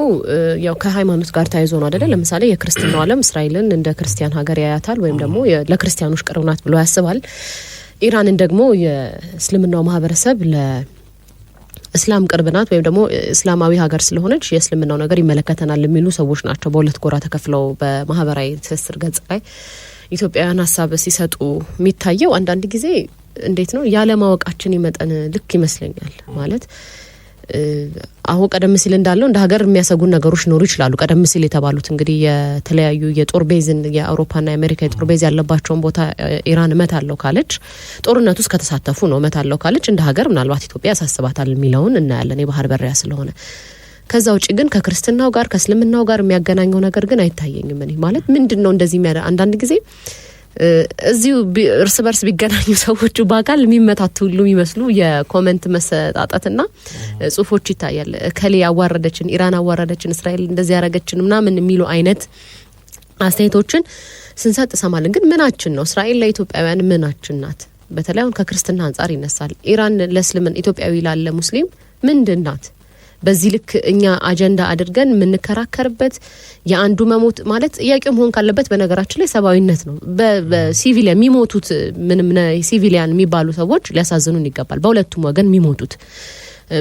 ያው ከሃይማኖት ጋር ተያይዞ ነው አይደለ? ለምሳሌ የክርስትናው ዓለም እስራኤልን እንደ ክርስቲያን ሀገር ያያታል፣ ወይም ደግሞ ለክርስቲያኖች ቅርብ ናት ብሎ ያስባል። ኢራንን ደግሞ የእስልምናው ማህበረሰብ እስላም ቅርብ ናት ወይም ደግሞ እስላማዊ ሀገር ስለሆነች የእስልምናው ነገር ይመለከተናል የሚሉ ሰዎች ናቸው በሁለት ጎራ ተከፍለው በማህበራዊ ትስስር ገጽ ላይ ኢትዮጵያውያን ሀሳብ ሲሰጡ የሚታየው። አንዳንድ ጊዜ እንዴት ነው ያለማወቃችን ይመጠን ልክ ይመስለኛል። ማለት አሁን ቀደም ሲል እንዳለው እንደ ሀገር የሚያሰጉን ነገሮች ኖሩ ይችላሉ። ቀደም ሲል የተባሉት እንግዲህ የተለያዩ የጦር ቤዝን የአውሮፓና የአሜሪካ የጦር ቤዝ ያለባቸውን ቦታ ኢራን እመታለሁ ካለች ጦርነቱ ውስጥ ከተሳተፉ ነው። እመታለሁ ካለች እንደ ሀገር ምናልባት ኢትዮጵያ ያሳስባታል የሚለውን እናያለን፣ የባህር በሪያ ስለሆነ። ከዛ ውጭ ግን ከክርስትናው ጋር ከእስልምናው ጋር የሚያገናኘው ነገር ግን አይታየኝም። እኔ ማለት ምንድን ነው እንደዚህ አንዳንድ ጊዜ እዚሁ እርስ በርስ ቢገናኙ ሰዎቹ በአካል የሚመታቱ ሁሉ የሚመስሉ የኮመንት መሰጣጣትና ጽሁፎች ይታያል። ከሌ ያዋረደችን፣ ኢራን አዋረደችን፣ እስራኤል እንደዚህ ያረገችን ምናምን የሚሉ አይነት አስተያየቶችን ስንሰጥ ሰማለን። ግን ምናችን ነው? እስራኤል ለኢትዮጵያውያን ምናችን ናት? በተለይ አሁን ከክርስትና አንጻር ይነሳል። ኢራን ለእስልምና ኢትዮጵያዊ ላለ ሙስሊም ምንድን ናት? በዚህ ልክ እኛ አጀንዳ አድርገን ምንከራከርበት የአንዱ መሞት ማለት ጥያቄው መሆን ካለበት በነገራችን ላይ ሰብአዊነት ነው። በሲቪሊያን የሚሞቱት ምንም ሲቪሊያን የሚባሉ ሰዎች ሊያሳዝኑን ይገባል በሁለቱም ወገን የሚሞቱት።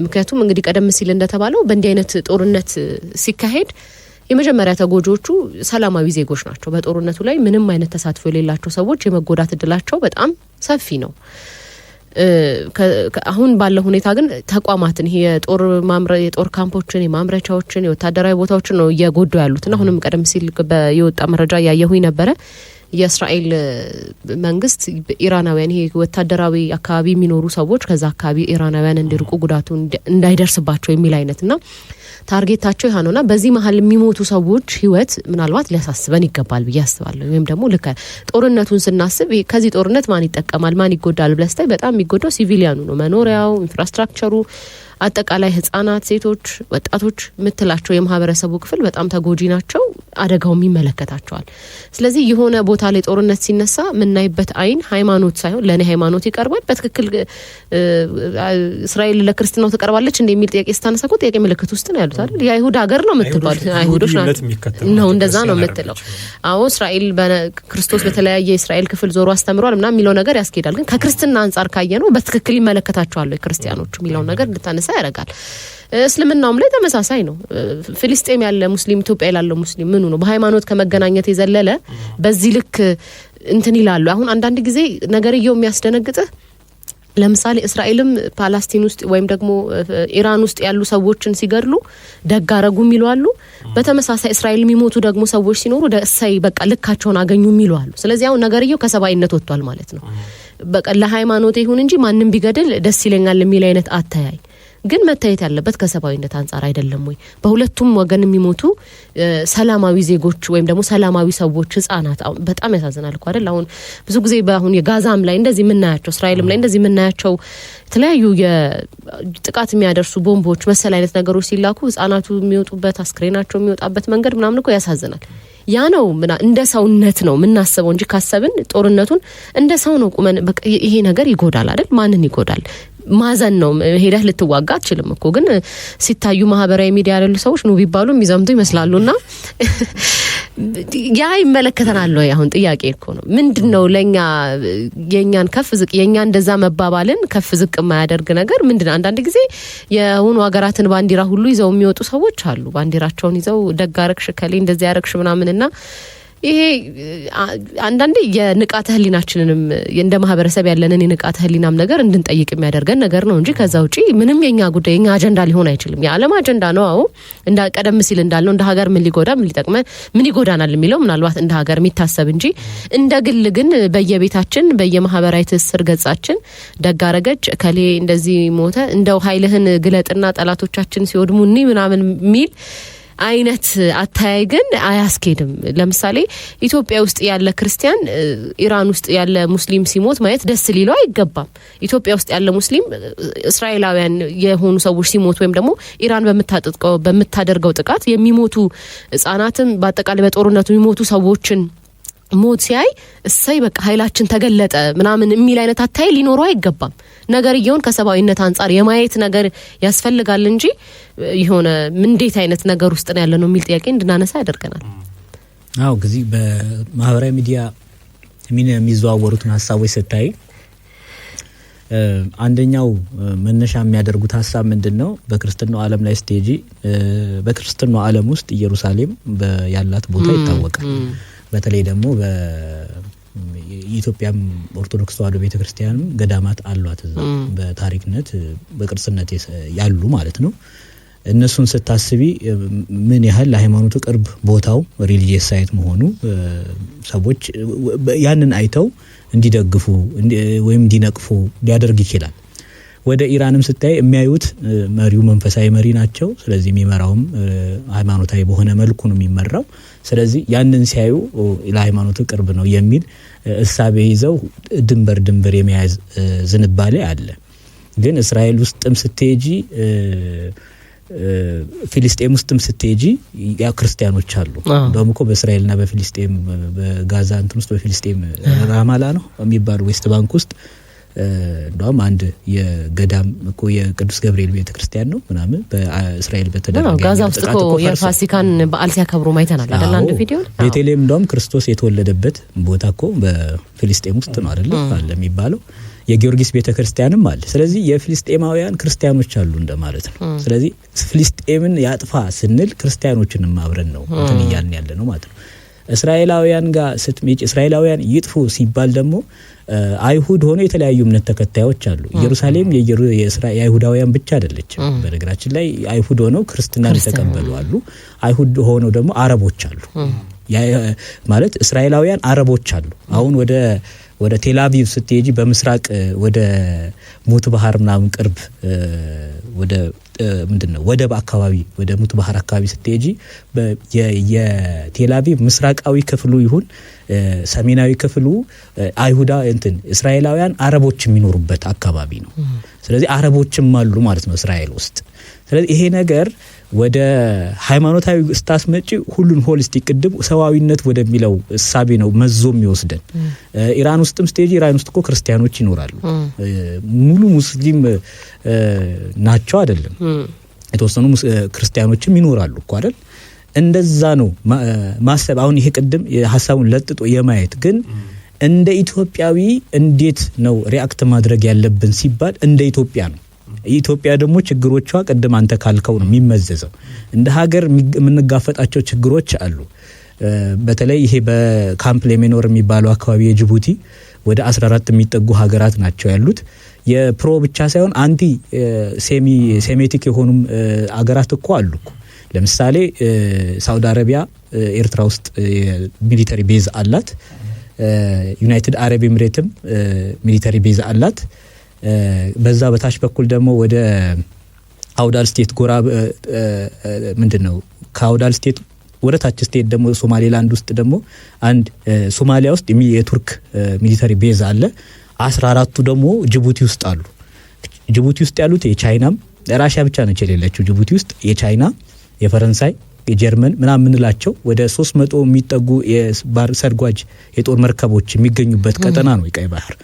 ምክንያቱም እንግዲህ ቀደም ሲል እንደተባለው በእንዲህ አይነት ጦርነት ሲካሄድ የመጀመሪያ ተጎጆቹ ሰላማዊ ዜጎች ናቸው። በጦርነቱ ላይ ምንም አይነት ተሳትፎ የሌላቸው ሰዎች የመጎዳት እድላቸው በጣም ሰፊ ነው። አሁን ባለው ሁኔታ ግን ተቋማትን ይሄ የጦር ካምፖችን፣ የማምረቻዎችን፣ የወታደራዊ ቦታዎችን ነው እየጎዱ ያሉትና አሁንም ቀደም ሲል የወጣ መረጃ ያየሁኝ ነበረ የእስራኤል መንግስት ኢራናውያን ይሄ ወታደራዊ አካባቢ የሚኖሩ ሰዎች ከዛ አካባቢ ኢራናውያን እንዲርቁ ጉዳቱ እንዳይደርስባቸው የሚል አይነትና ታርጌታቸው ይሄ ነውና በዚህ መሀል የሚሞቱ ሰዎች ህይወት ምናልባት ሊያሳስበን ይገባል ብዬ አስባለሁ። ወይም ደግሞ ልክ ጦርነቱን ስናስብ ከዚህ ጦርነት ማን ይጠቀማል ማን ይጎዳል ብለስታይ በጣም የሚጎዳው ሲቪሊያኑ ነው። መኖሪያው፣ ኢንፍራስትራክቸሩ፣ አጠቃላይ ህፃናት፣ ሴቶች፣ ወጣቶች ምትላቸው የማህበረሰቡ ክፍል በጣም ተጎጂ ናቸው። አደጋው የሚመለከታቸዋል። ስለዚህ የሆነ ቦታ ላይ ጦርነት ሲነሳ ምናይበት አይን ሃይማኖት ሳይሆን ለኔ ሃይማኖት ይቀርባል በትክክል እስራኤል ለክርስትናው ተቀርባለች እንደሚል ጥያቄ ስታነሳ እኮ ጥያቄ ምልክት ውስጥ ነው ያሉት አይደል? የአይሁድ ሀገር ነው የምትባሉት አይሁዶች ነው እንደዛ ነው የምትለው። አዎ እስራኤል በክርስቶስ በተለያየ የእስራኤል ክፍል ዞሮ አስተምሯል ምናምን የሚለው ነገር ያስኬዳል። ግን ከክርስትና አንጻር ካየ ነው በትክክል ይመለከታቸዋል ክርስቲያኖቹ የሚለው ነገር እንድታነሳ ያደርጋል። እስልምናውም ላይ ተመሳሳይ ነው። ፍልስጤም ያለ ሙስሊም ኢትዮጵያ ያለ ሙስሊም ምኑ ነው በሃይማኖት ከመገናኘት የዘለለ በዚህ ልክ እንትን ይላሉ። አሁን አንዳንድ ጊዜ ነገርየው የሚያስደነግጥህ ለምሳሌ እስራኤልም ፓላስቲን ውስጥ ወይም ደግሞ ኢራን ውስጥ ያሉ ሰዎችን ሲገድሉ ደግ አረጉ የሚሉ አሉ። በተመሳሳይ እስራኤል የሚሞቱ ደግሞ ሰዎች ሲኖሩ ደሳይ በቃ ልካቸውን አገኙ የሚሉ አሉ። ስለዚህ አሁን ነገርየው ከሰብአዊነት ወጥቷል ማለት ነው። በቃ ለሃይማኖት ይሁን እንጂ ማንንም ቢገድል ደስ ይለኛል የሚል አይነት አተያይ ግን መታየት ያለበት ከሰብአዊነት አንጻር አይደለም ወይ? በሁለቱም ወገን የሚሞቱ ሰላማዊ ዜጎች ወይም ደግሞ ሰላማዊ ሰዎች ህፃናት በጣም ያሳዝናል እኮ አይደል? አሁን ብዙ ጊዜ በአሁን የጋዛም ላይ እንደዚህ የምናያቸው እስራኤልም ላይ እንደዚህ የምናያቸው የተለያዩ የጥቃት የሚያደርሱ ቦምቦች መሰል አይነት ነገሮች ሲላኩ ህፃናቱ የሚወጡበት አስክሬናቸው የሚወጣበት መንገድ ምናምን እኮ ያሳዝናል። ያ ነው እንደ ሰውነት ነው የምናስበው እንጂ ካሰብን ጦርነቱን እንደ ሰው ነው ቁመን በቃ ይሄ ነገር ይጎዳል አይደል? ማንን ይጎዳል? ማዘን ነው። ሄደህ ልትዋጋ አትችልም እኮ ግን ሲታዩ ማህበራዊ ሚዲያ ያሉ ሰዎች ነው ቢባሉ የሚዘምቱ ይመስላሉና ያ ይመለከተናል ወይ? አሁን ጥያቄ እኮ ነው ምንድነው ለኛ የኛን ከፍ ዝቅ የኛ እንደዛ መባባልን ከፍ ዝቅ የማያደርግ ነገር ምንድነው? አንዳንድ ጊዜ የሆኑ ሀገራትን ባንዲራ ሁሉ ይዘው የሚወጡ ሰዎች አሉ። ባንዲራቸውን ይዘው ደጋረክሽ ከሌ እንደዚህ ያረክሽ ምናምንና ይሄ አንዳንዴ የንቃተ ህሊናችንንም እንደ ማህበረሰብ ያለንን የንቃተ ህሊናም ነገር እንድንጠይቅ የሚያደርገን ነገር ነው እንጂ ከዛ ውጪ ምንም የኛ ጉዳይ የኛ አጀንዳ ሊሆን አይችልም። የዓለም አጀንዳ ነው። አዎ እንደ ቀደም ሲል እንዳልነው እንደ ሀገር ምን ሊጎዳ ምን ሊጠቅመን ምን ይጎዳናል የሚለው ምናልባት እንደ ሀገር የሚታሰብ እንጂ እንደ ግል ግን በየቤታችን በየማህበራዊ ትስስር ገጻችን ደጋረገች ከሌ እንደዚህ ሞተ እንደው ኃይልህን ግለጥና ጠላቶቻችን ሲወድሙኒ ምናምን ሚል አይነት አታያይ ግን አያስኬድም። ለምሳሌ ኢትዮጵያ ውስጥ ያለ ክርስቲያን ኢራን ውስጥ ያለ ሙስሊም ሲሞት ማየት ደስ ሊለው አይገባም። ኢትዮጵያ ውስጥ ያለ ሙስሊም እስራኤላውያን የሆኑ ሰዎች ሲሞት ወይም ደግሞ ኢራን በምታደርገው ጥቃት የሚሞቱ ህፃናትን በአጠቃላይ በጦርነቱ የሚሞቱ ሰዎችን ሞት ሲያይ እሰይ በቃ ኃይላችን ተገለጠ ምናምን የሚል አይነት አታይ ሊኖረው አይገባም። ነገርየውን ከሰብአዊነት አንጻር የማየት ነገር ያስፈልጋል እንጂ የሆነ እንዴት አይነት ነገር ውስጥ ነው ያለነው የሚል ጥያቄ እንድናነሳ ያደርገናል። አዎ ግዚህ በማህበራዊ ሚዲያ የሚዘዋወሩትን ሀሳቦች ስታይ አንደኛው መነሻ የሚያደርጉት ሀሳብ ምንድነው? በክርስትናው ዓለም ላይ ስቴጂ በክርስትናው ዓለም ውስጥ ኢየሩሳሌም ያላት ቦታ ይታወቃል። በተለይ ደግሞ በኢትዮጵያም ኦርቶዶክስ ተዋሕዶ ቤተክርስቲያንም ገዳማት አሏት እዛ በታሪክነት በቅርስነት ያሉ ማለት ነው። እነሱን ስታስቢ ምን ያህል ለሃይማኖቱ ቅርብ ቦታው ሪሊጂየስ ሳይት መሆኑ ሰዎች ያንን አይተው እንዲደግፉ ወይም እንዲነቅፉ ሊያደርግ ይችላል። ወደ ኢራንም ስታይ የሚያዩት መሪው መንፈሳዊ መሪ ናቸው። ስለዚህ የሚመራውም ሃይማኖታዊ በሆነ መልኩ ነው የሚመራው። ስለዚህ ያንን ሲያዩ ለሃይማኖቱ ቅርብ ነው የሚል እሳቤ ይዘው ድንበር የመያዝ ዝንባሌ አለ። ግን እስራኤል ውስጥም ስትሄጂ ፊሊስጤም ውስጥም ስትሄጂ ያ ክርስቲያኖች አሉ። እንደውም እኮ በእስራኤልና በፊሊስጤም በጋዛ እንትን ውስጥ በፊሊስጤም ራማላ ነው የሚባለው ዌስት ባንክ ውስጥ እንደውም አንድ የገዳም እኮ የቅዱስ ገብርኤል ቤተክርስቲያን ነው ምናምን በእስራኤል በተደረገ ጋዛ ውስጥ እኮ የፋሲካን በዓል ሲያከብሩ ማይተናል አይደል? አንድ ቪዲዮ ቤተልሔም እንደውም ክርስቶስ የተወለደበት ቦታ እኮ በፊሊስጤም ውስጥ ነው አይደል አለ የሚባለው። የጊዮርጊስ ቤተክርስቲያንም አለ። ስለዚህ የፊሊስጤማውያን ክርስቲያኖች አሉ እንደማለት ነው። ስለዚህ ፊሊስጤምን ያጥፋ ስንል ክርስቲያኖችንም አብረን ነው እንትን እያልን ያለ ነው ማለት ነው። እስራኤላውያን ጋር ስትመጪ እስራኤላውያን ይጥፉ ሲባል ደግሞ አይሁድ ሆኖ የተለያዩ እምነት ተከታዮች አሉ። ኢየሩሳሌም የአይሁዳውያን ብቻ አይደለችም። በነገራችን ላይ አይሁድ ሆነው ክርስትናን ተቀበሉ አሉ። አይሁድ ሆነው ደግሞ አረቦች አሉ። ማለት እስራኤላውያን አረቦች አሉ። አሁን ወደ ቴልአቪቭ ስትሄጂ በምስራቅ ወደ ሙት ባህር ምናምን ቅርብ ወደ ምንድነው ወደብ አካባቢ ወደ ሙት ባህር አካባቢ ስትሄጂ የቴልአቪቭ ምስራቃዊ ክፍሉ ይሁን ሰሜናዊ ክፍሉ አይሁዳ እስራኤላውያን አረቦች የሚኖሩበት አካባቢ ነው። ስለዚህ አረቦችም አሉ ማለት ነው እስራኤል ውስጥ። ስለዚህ ይሄ ነገር ወደ ሃይማኖታዊ ስታስመጪ ሁሉን ሆሊስቲክ ቅድም ሰዋዊነት ወደሚለው እሳቤ ነው መዞም ይወስደን። ኢራን ውስጥም ስቴጂ ኢራን ውስጥ እኮ ክርስቲያኖች ይኖራሉ። ሙሉ ሙስሊም ናቸው አይደለም፣ የተወሰኑ ክርስቲያኖችም ይኖራሉ እኮ አይደል? እንደዛ ነው ማሰብ። አሁን ይሄ ቅድም ሐሳቡን ለጥጦ የማየት ግን እንደ ኢትዮጵያዊ እንዴት ነው ሪአክት ማድረግ ያለብን ሲባል እንደ ኢትዮጵያ ነው። ኢትዮጵያ ደግሞ ችግሮቿ ቅድም አንተ ካልከው ነው የሚመዘዘው። እንደ ሀገር የምንጋፈጣቸው ችግሮች አሉ። በተለይ ይሄ በካምፕ ሌሜኖር የሚባለው አካባቢ የጅቡቲ ወደ 14 የሚጠጉ ሀገራት ናቸው ያሉት። የፕሮ ብቻ ሳይሆን አንቲ ሴሜቲክ የሆኑም ሀገራት እኮ አሉ እኮ። ለምሳሌ ሳውዲ አረቢያ ኤርትራ ውስጥ ሚሊተሪ ቤዝ አላት። ዩናይትድ አረብ ኤምሬትም ሚሊተሪ ቤዝ አላት። በዛ በታች በኩል ደግሞ ወደ አውዳል ስቴት ጎራ ምንድነው ከአውዳል ስቴት ወደ ታች ስቴት ደግሞ ሶማሌላንድ ውስጥ ደግሞ አንድ ሶማሊያ ውስጥ የቱርክ ሚሊተሪ ቤዝ አለ። 14ቱ ደግሞ ጅቡቲ ውስጥ አሉ። ጅቡቲ ውስጥ ያሉት የቻይናም ራሽያ ብቻ ነች የሌለችው ጅቡቲ ውስጥ። የቻይና፣ የፈረንሳይ፣ የጀርመን ምናምን ምንላቸው ወደ 300 የሚጠጉ የባህር ሰርጓጅ የጦር መርከቦች የሚገኙበት ቀጠና ነው የቀይ ባህር።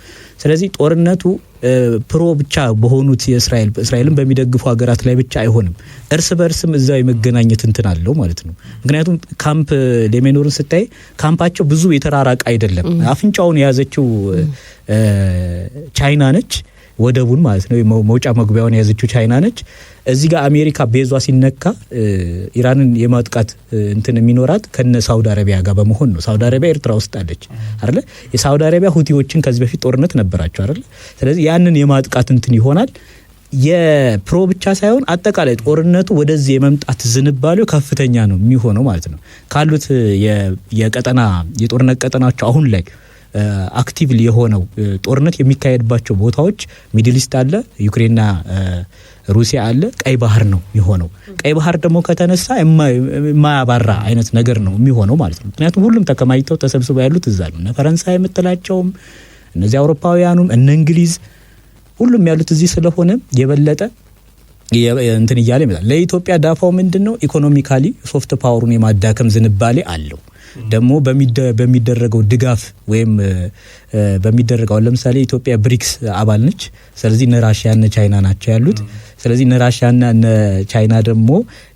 ስለዚህ ጦርነቱ ፕሮ ብቻ በሆኑት እስራኤልን በሚደግፉ ሀገራት ላይ ብቻ አይሆንም። እርስ በርስም እዛው የመገናኘት እንትን አለው ማለት ነው። ምክንያቱም ካምፕ ሌሜኖርን ስታይ ካምፓቸው ብዙ የተራራቀ አይደለም። አፍንጫውን የያዘችው ቻይና ነች፣ ወደቡን ማለት ነው መውጫ መግቢያውን የያዘችው ቻይና ነች። እዚህ ጋር አሜሪካ ቤዟ ሲነካ ኢራንን የማጥቃት እንትን የሚኖራት ከነ ሳውዲ አረቢያ ጋር በመሆን ነው። ሳውዲ አረቢያ ኤርትራ ውስጥ አለች አይደል? የሳውዲ አረቢያ ሁቲዎችን ከዚህ በፊት ጦርነት ነበራቸው አይደል? ስለዚህ ያንን የማጥቃት እንትን ይሆናል። የፕሮ ብቻ ሳይሆን አጠቃላይ ጦርነቱ ወደዚህ የመምጣት ዝንባሌው ከፍተኛ ነው የሚሆነው ማለት ነው። ካሉት የቀጠና የጦርነት ቀጠናቸው አሁን ላይ አክቲቭሊ የሆነው ጦርነት የሚካሄድባቸው ቦታዎች ሚድል ኢስት አለ፣ ዩክሬንና ሩሲያ አለ፣ ቀይ ባህር ነው የሚሆነው። ቀይ ባህር ደግሞ ከተነሳ የማያባራ አይነት ነገር ነው የሚሆነው ማለት ነው። ምክንያቱም ሁሉም ተከማይተው ተሰብስበው ያሉት እዛ ነው። እነ ፈረንሳይ የምትላቸውም እነዚህ አውሮፓውያኑም እነ እንግሊዝ ሁሉም ያሉት እዚህ ስለሆነ የበለጠ እንትን እያለ ይመጣል። ለኢትዮጵያ ዳፋው ምንድነው? ኢኮኖሚካሊ ሶፍት ፓወሩን የማዳከም ዝንባሌ አለው። ደግሞ በሚደረገው ድጋፍ ወይም በሚደረገው ለምሳሌ ኢትዮጵያ ብሪክስ አባል ነች። ስለዚህ እነ ራሽያ እነ ቻይና ናቸው ያሉት። ስለዚህ እነ ራሽያና እነ ቻይና ደግሞ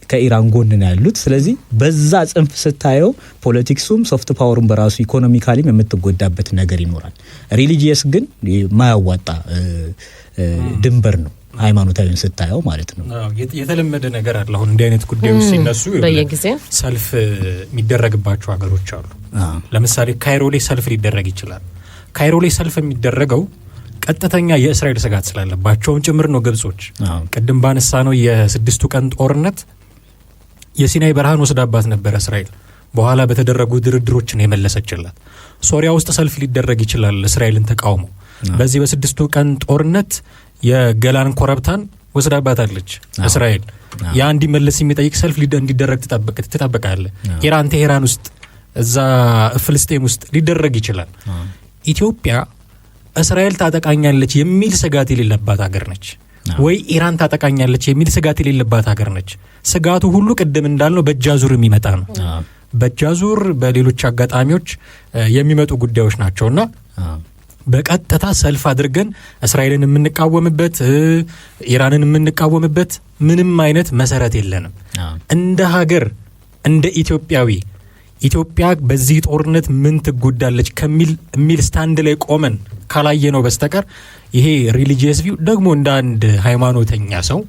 ከኢራን ጎን ነው ያሉት። ስለዚህ በዛ ጽንፍ ስታየው ፖለቲክሱም ሶፍት ፓወሩም በራሱ ኢኮኖሚካሊም የምትጎዳበት ነገር ይኖራል። ሪሊጂየስ ግን ማያዋጣ ድንበር ነው ሃይማኖታዊን ስታየው ማለት ነው። የተለመደ ነገር አለ። አሁን እንዲህ አይነት ጉዳዮች ሲነሱ በየጊዜው ሰልፍ የሚደረግባቸው ሀገሮች አሉ። ለምሳሌ ካይሮ ላይ ሰልፍ ሊደረግ ይችላል። ካይሮ ላይ ሰልፍ የሚደረገው ቀጥተኛ የእስራኤል ስጋት ስላለባቸውም ጭምር ነው። ግብጾች ቅድም ባነሳ ነው የስድስቱ ቀን ጦርነት የሲናይ በረሃን ወስዳባት ነበር እስራኤል። በኋላ በተደረጉ ድርድሮች ነው የመለሰችላት። ሶሪያ ውስጥ ሰልፍ ሊደረግ ይችላል እስራኤልን ተቃውሞ። በዚህ በስድስቱ ቀን ጦርነት የገላን ኮረብታን ወስዳባታለች እስራኤል። ያ እንዲመለስ የሚጠይቅ ሰልፍ እንዲደረግ ትጠብቃለህ። ኢራን ቴሄራን ውስጥ እዛ ፍልስጤም ውስጥ ሊደረግ ይችላል። ኢትዮጵያ እስራኤል ታጠቃኛለች የሚል ስጋት የሌለባት ሀገር ነች ወይ ኢራን ታጠቃኛለች የሚል ስጋት የሌለባት ሀገር ነች። ስጋቱ ሁሉ ቅድም እንዳልነው በእጃዙር የሚመጣ ነው። በእጃዙር በሌሎች አጋጣሚዎች የሚመጡ ጉዳዮች ናቸውና በቀጥታ ሰልፍ አድርገን እስራኤልን የምንቃወምበት ኢራንን የምንቃወምበት ምንም አይነት መሰረት የለንም። እንደ ሀገር እንደ ኢትዮጵያ በዚህ ጦርነት ምን ትጎዳለች ከሚል ስታንድ ላይ ቆመን ካላየነው በስተቀር ይሄ ሪሊጂየስ ቪው ደግሞ እንደ አንድ ሃይማኖተኛ ሰው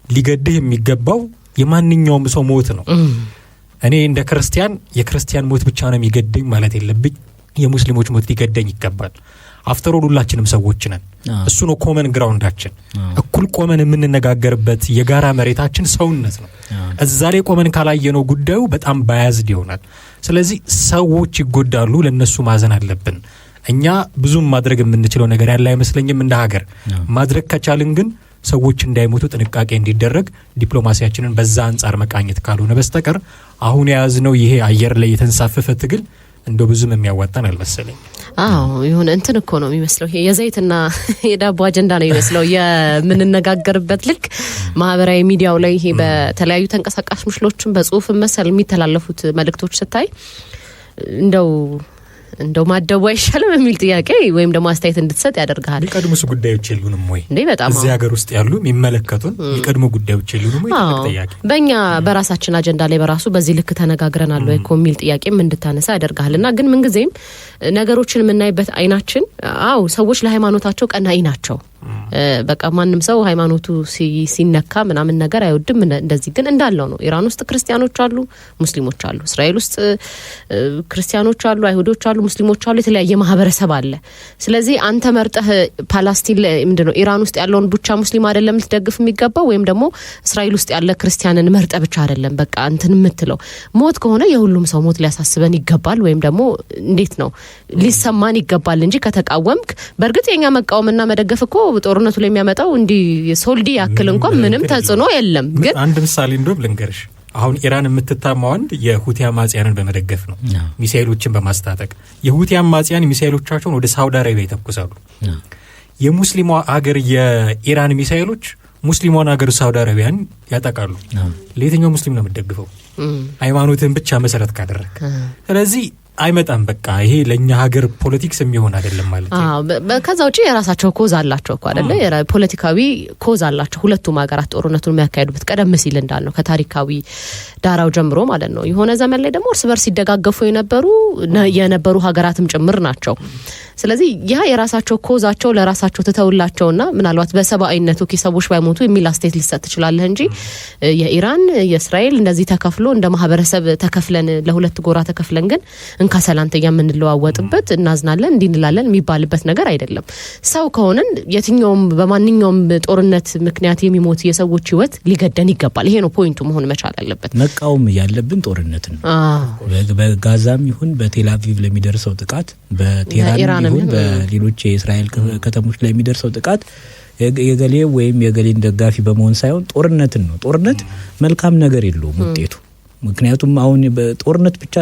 ሊገድህ የሚገባው የማንኛውም ሰው ሞት ነው። እኔ እንደ ክርስቲያን የክርስቲያን ሞት ብቻ ነው የሚገደኝ ማለት የለብኝ። የሙስሊሞች ሞት ሊገደኝ ይገባል። አፍተር ኦል ሁላችንም ሰዎች ነን። እሱ ነው ኮመን ግራውንዳችን። እኩል ቆመን የምንነጋገርበት የጋራ መሬታችን ሰውነት ነው። እዛ ላይ ቆመን ካላየነው ጉዳዩ በጣም ባያዝድ ይሆናል። ስለዚህ ሰዎች ይጎዳሉ፣ ለነሱ ማዘን አለብን። እኛ ብዙም ማድረግ የምንችለው ነገር ያለ አይመስለኝም እንደ ሀገር። ማድረግ ከቻልን ግን ሰዎች እንዳይሞቱ ጥንቃቄ እንዲደረግ ዲፕሎማሲያችንን በዛ አንጻር መቃኘት ካልሆነ በስተቀር አሁን የያዝነው ይሄ አየር ላይ የተንሳፈፈ ትግል እንደው ብዙም የሚያዋጣን አልመሰለኝ። ይሁን እንትን እኮ ነው የሚመስለው። ይሄ የዘይትና የዳቦ አጀንዳ ነው የሚመስለው የምንነጋገርበት። ልክ ማህበራዊ ሚዲያው ላይ ይሄ በተለያዩ ተንቀሳቃሽ ምስሎችን በጽሁፍ መሰል የሚተላለፉት መልእክቶች ስታይ እንደው ማደቡ አይሻልም የሚል ጥያቄ ወይም ደግሞ አስተያየት እንድትሰጥ ያደርጋል። የሚቀድሙስ ጉዳዮች የሉንም ወይ? በጣም እዚህ ሀገር ውስጥ ያሉ የሚመለከቱን የሚቀድሙ ጉዳዮች የሉንም ወይ? ጥያቄ በእኛ በራሳችን አጀንዳ ላይ በራሱ በዚህ ልክ ተነጋግረናል ወይ እኮ የሚል ጥያቄም እንድታነሳ ያደርጋልና ግን ምንጊዜም ነገሮችን የምናይበት አይናችን ሰዎች ለሃይማኖታቸው ቀናኢ ናቸው። በቃ ማንም ሰው ሃይማኖቱ ሲነካ ምናምን ነገር አይወድም። እንደዚህ ግን እንዳለው ነው። ኢራን ውስጥ ክርስቲያኖች አሉ፣ ሙስሊሞች አሉ። እስራኤል ውስጥ ክርስቲያኖች አሉ፣ አይሁዶች አሉ፣ ሙስሊሞች አሉ። የተለያየ ማህበረሰብ አለ። ስለዚህ አንተ መርጠህ ፓላስቲን ምንድነው ኢራን ውስጥ ያለውን ብቻ ሙስሊም አይደለም ልትደግፍ የሚገባው ወይም ደግሞ እስራኤል ውስጥ ያለ ክርስቲያንን መርጠ ብቻ አይደለም በቃ እንትን የምትለው። ሞት ከሆነ የሁሉም ሰው ሞት ሊያሳስበን ይገባል ወይም ደግሞ እንዴት ነው ሊሰማን ይገባል እንጂ ከተቃወምክ በእርግጥ የኛ መቃወምና መደገፍ እኮ ጦርነቱ ላይ የሚያመጣው እንዲህ ሶልዲ ያክል እንኳን ምንም ተጽዕኖ የለም። ግን አንድ ምሳሌ እንደውም ልንገርሽ። አሁን ኢራን የምትታማው አንድ የሁቲ አማጽያንን በመደገፍ ነው፣ ሚሳኤሎችን በማስታጠቅ። የሁቲ አማጽያን ሚሳኤሎቻቸውን ወደ ሳውዲ አረቢያ ይተኩሳሉ። የሙስሊሟ ሀገር የኢራን ሚሳኤሎች ሙስሊሟን ሀገር ሳውዲ አረቢያን ያጠቃሉ። ለየትኛው ሙስሊም ነው የምትደግፈው? ሃይማኖትን ብቻ መሰረት ካደረግ። ስለዚህ አይመጣም። በቃ ይሄ ለኛ ሀገር ፖለቲክስ የሚሆን አይደለም ማለት ነው። ከዛ ውጪ የራሳቸው ኮዝ አላቸው እኮ አይደለ? ፖለቲካዊ ኮዝ አላቸው ሁለቱም ሀገራት ጦርነቱን የሚያካሂዱበት ቀደም ሲል እንዳልነው ከታሪካዊ ዳራው ጀምሮ ማለት ነው። የሆነ ዘመን ላይ ደግሞ እርስ በርስ ሲደጋገፉ የነበሩ ሀገራትም ጭምር ናቸው። ስለዚህ ያ የራሳቸው ኮዛቸው ለራሳቸው ተተውላቸውና ምናልባት በሰብአዊነቱ ሰዎች ባይሞቱ የሚል አስተያየት ሊሰጥ ትችላለህ እንጂ የኢራን የእስራኤል እንደዚህ ተከፍሎ እንደ ማህበረሰብ ተከፍለን ለሁለት ጎራ ተከፍለን ግን እንካሰላንተኛ የምንለዋወጥበት እናዝናለን እንዲንላለን የሚባልበት ነገር አይደለም። ሰው ከሆነን የትኛውም በማንኛውም ጦርነት ምክንያት የሚሞት የሰዎች ህይወት ሊገደን ይገባል። ይሄ ነው ፖይንቱ መሆን መቻል አለበት። መቃወም ያለብን ጦርነትን በጋዛም ይሁን በቴልአቪቭ ለሚደርሰው ጥቃት በቴህራን ይሁን በሌሎች የእስራኤል ከተሞች ላይ የሚደርሰው ጥቃት የገሌ ወይም የገሌን ደጋፊ በመሆን ሳይሆን ጦርነትን ነው። ጦርነት መልካም ነገር የለውም ውጤቱ። ምክንያቱም አሁን በጦርነት ብቻ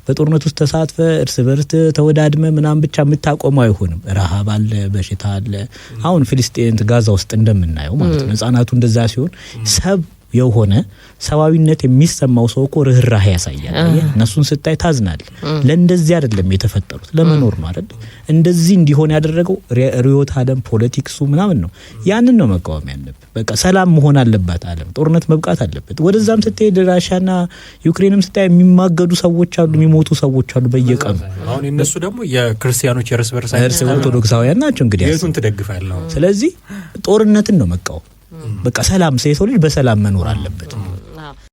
በጦርነት ውስጥ ተሳትፈ እርስ በርስ ተወዳድመ ምናምን ብቻ የምታቆመው አይሆንም። ረሃብ አለ፣ በሽታ አለ። አሁን ፍልስጤን ጋዛ ውስጥ እንደምናየው ማለት ነው። ህጻናቱ እንደዛ ሲሆን የሆነ ሰዋዊነት የሚሰማው ሰው እኮ ርህራሄ ያሳያል። እነሱን ስታይ ታዝናል። ለእንደዚህ አይደለም የተፈጠሩት፣ ለመኖር ነው አይደል? እንደዚህ እንዲሆን ያደረገው ሪዮት ዓለም ፖለቲክሱ ምናምን ነው። ያንን ነው መቃወም ያለበት። በቃ ሰላም መሆን አለባት ዓለም፣ ጦርነት መብቃት አለበት። ወደዛም ስትሄድ ራሻና ዩክሬንም ስታይ የሚማገዱ ሰዎች አሉ፣ የሚሞቱ ሰዎች አሉ በየቀኑ። አሁን እነሱ ደግሞ የክርስቲያኖች የርስ በርስ ኦርቶዶክሳውያን ናቸው። እንግዲህ የቱን ትደግፋለህ? ስለዚህ ጦርነትን ነው መቃወም። በቃ ሰላም፣ የሰው ልጅ በሰላም መኖር አለበት።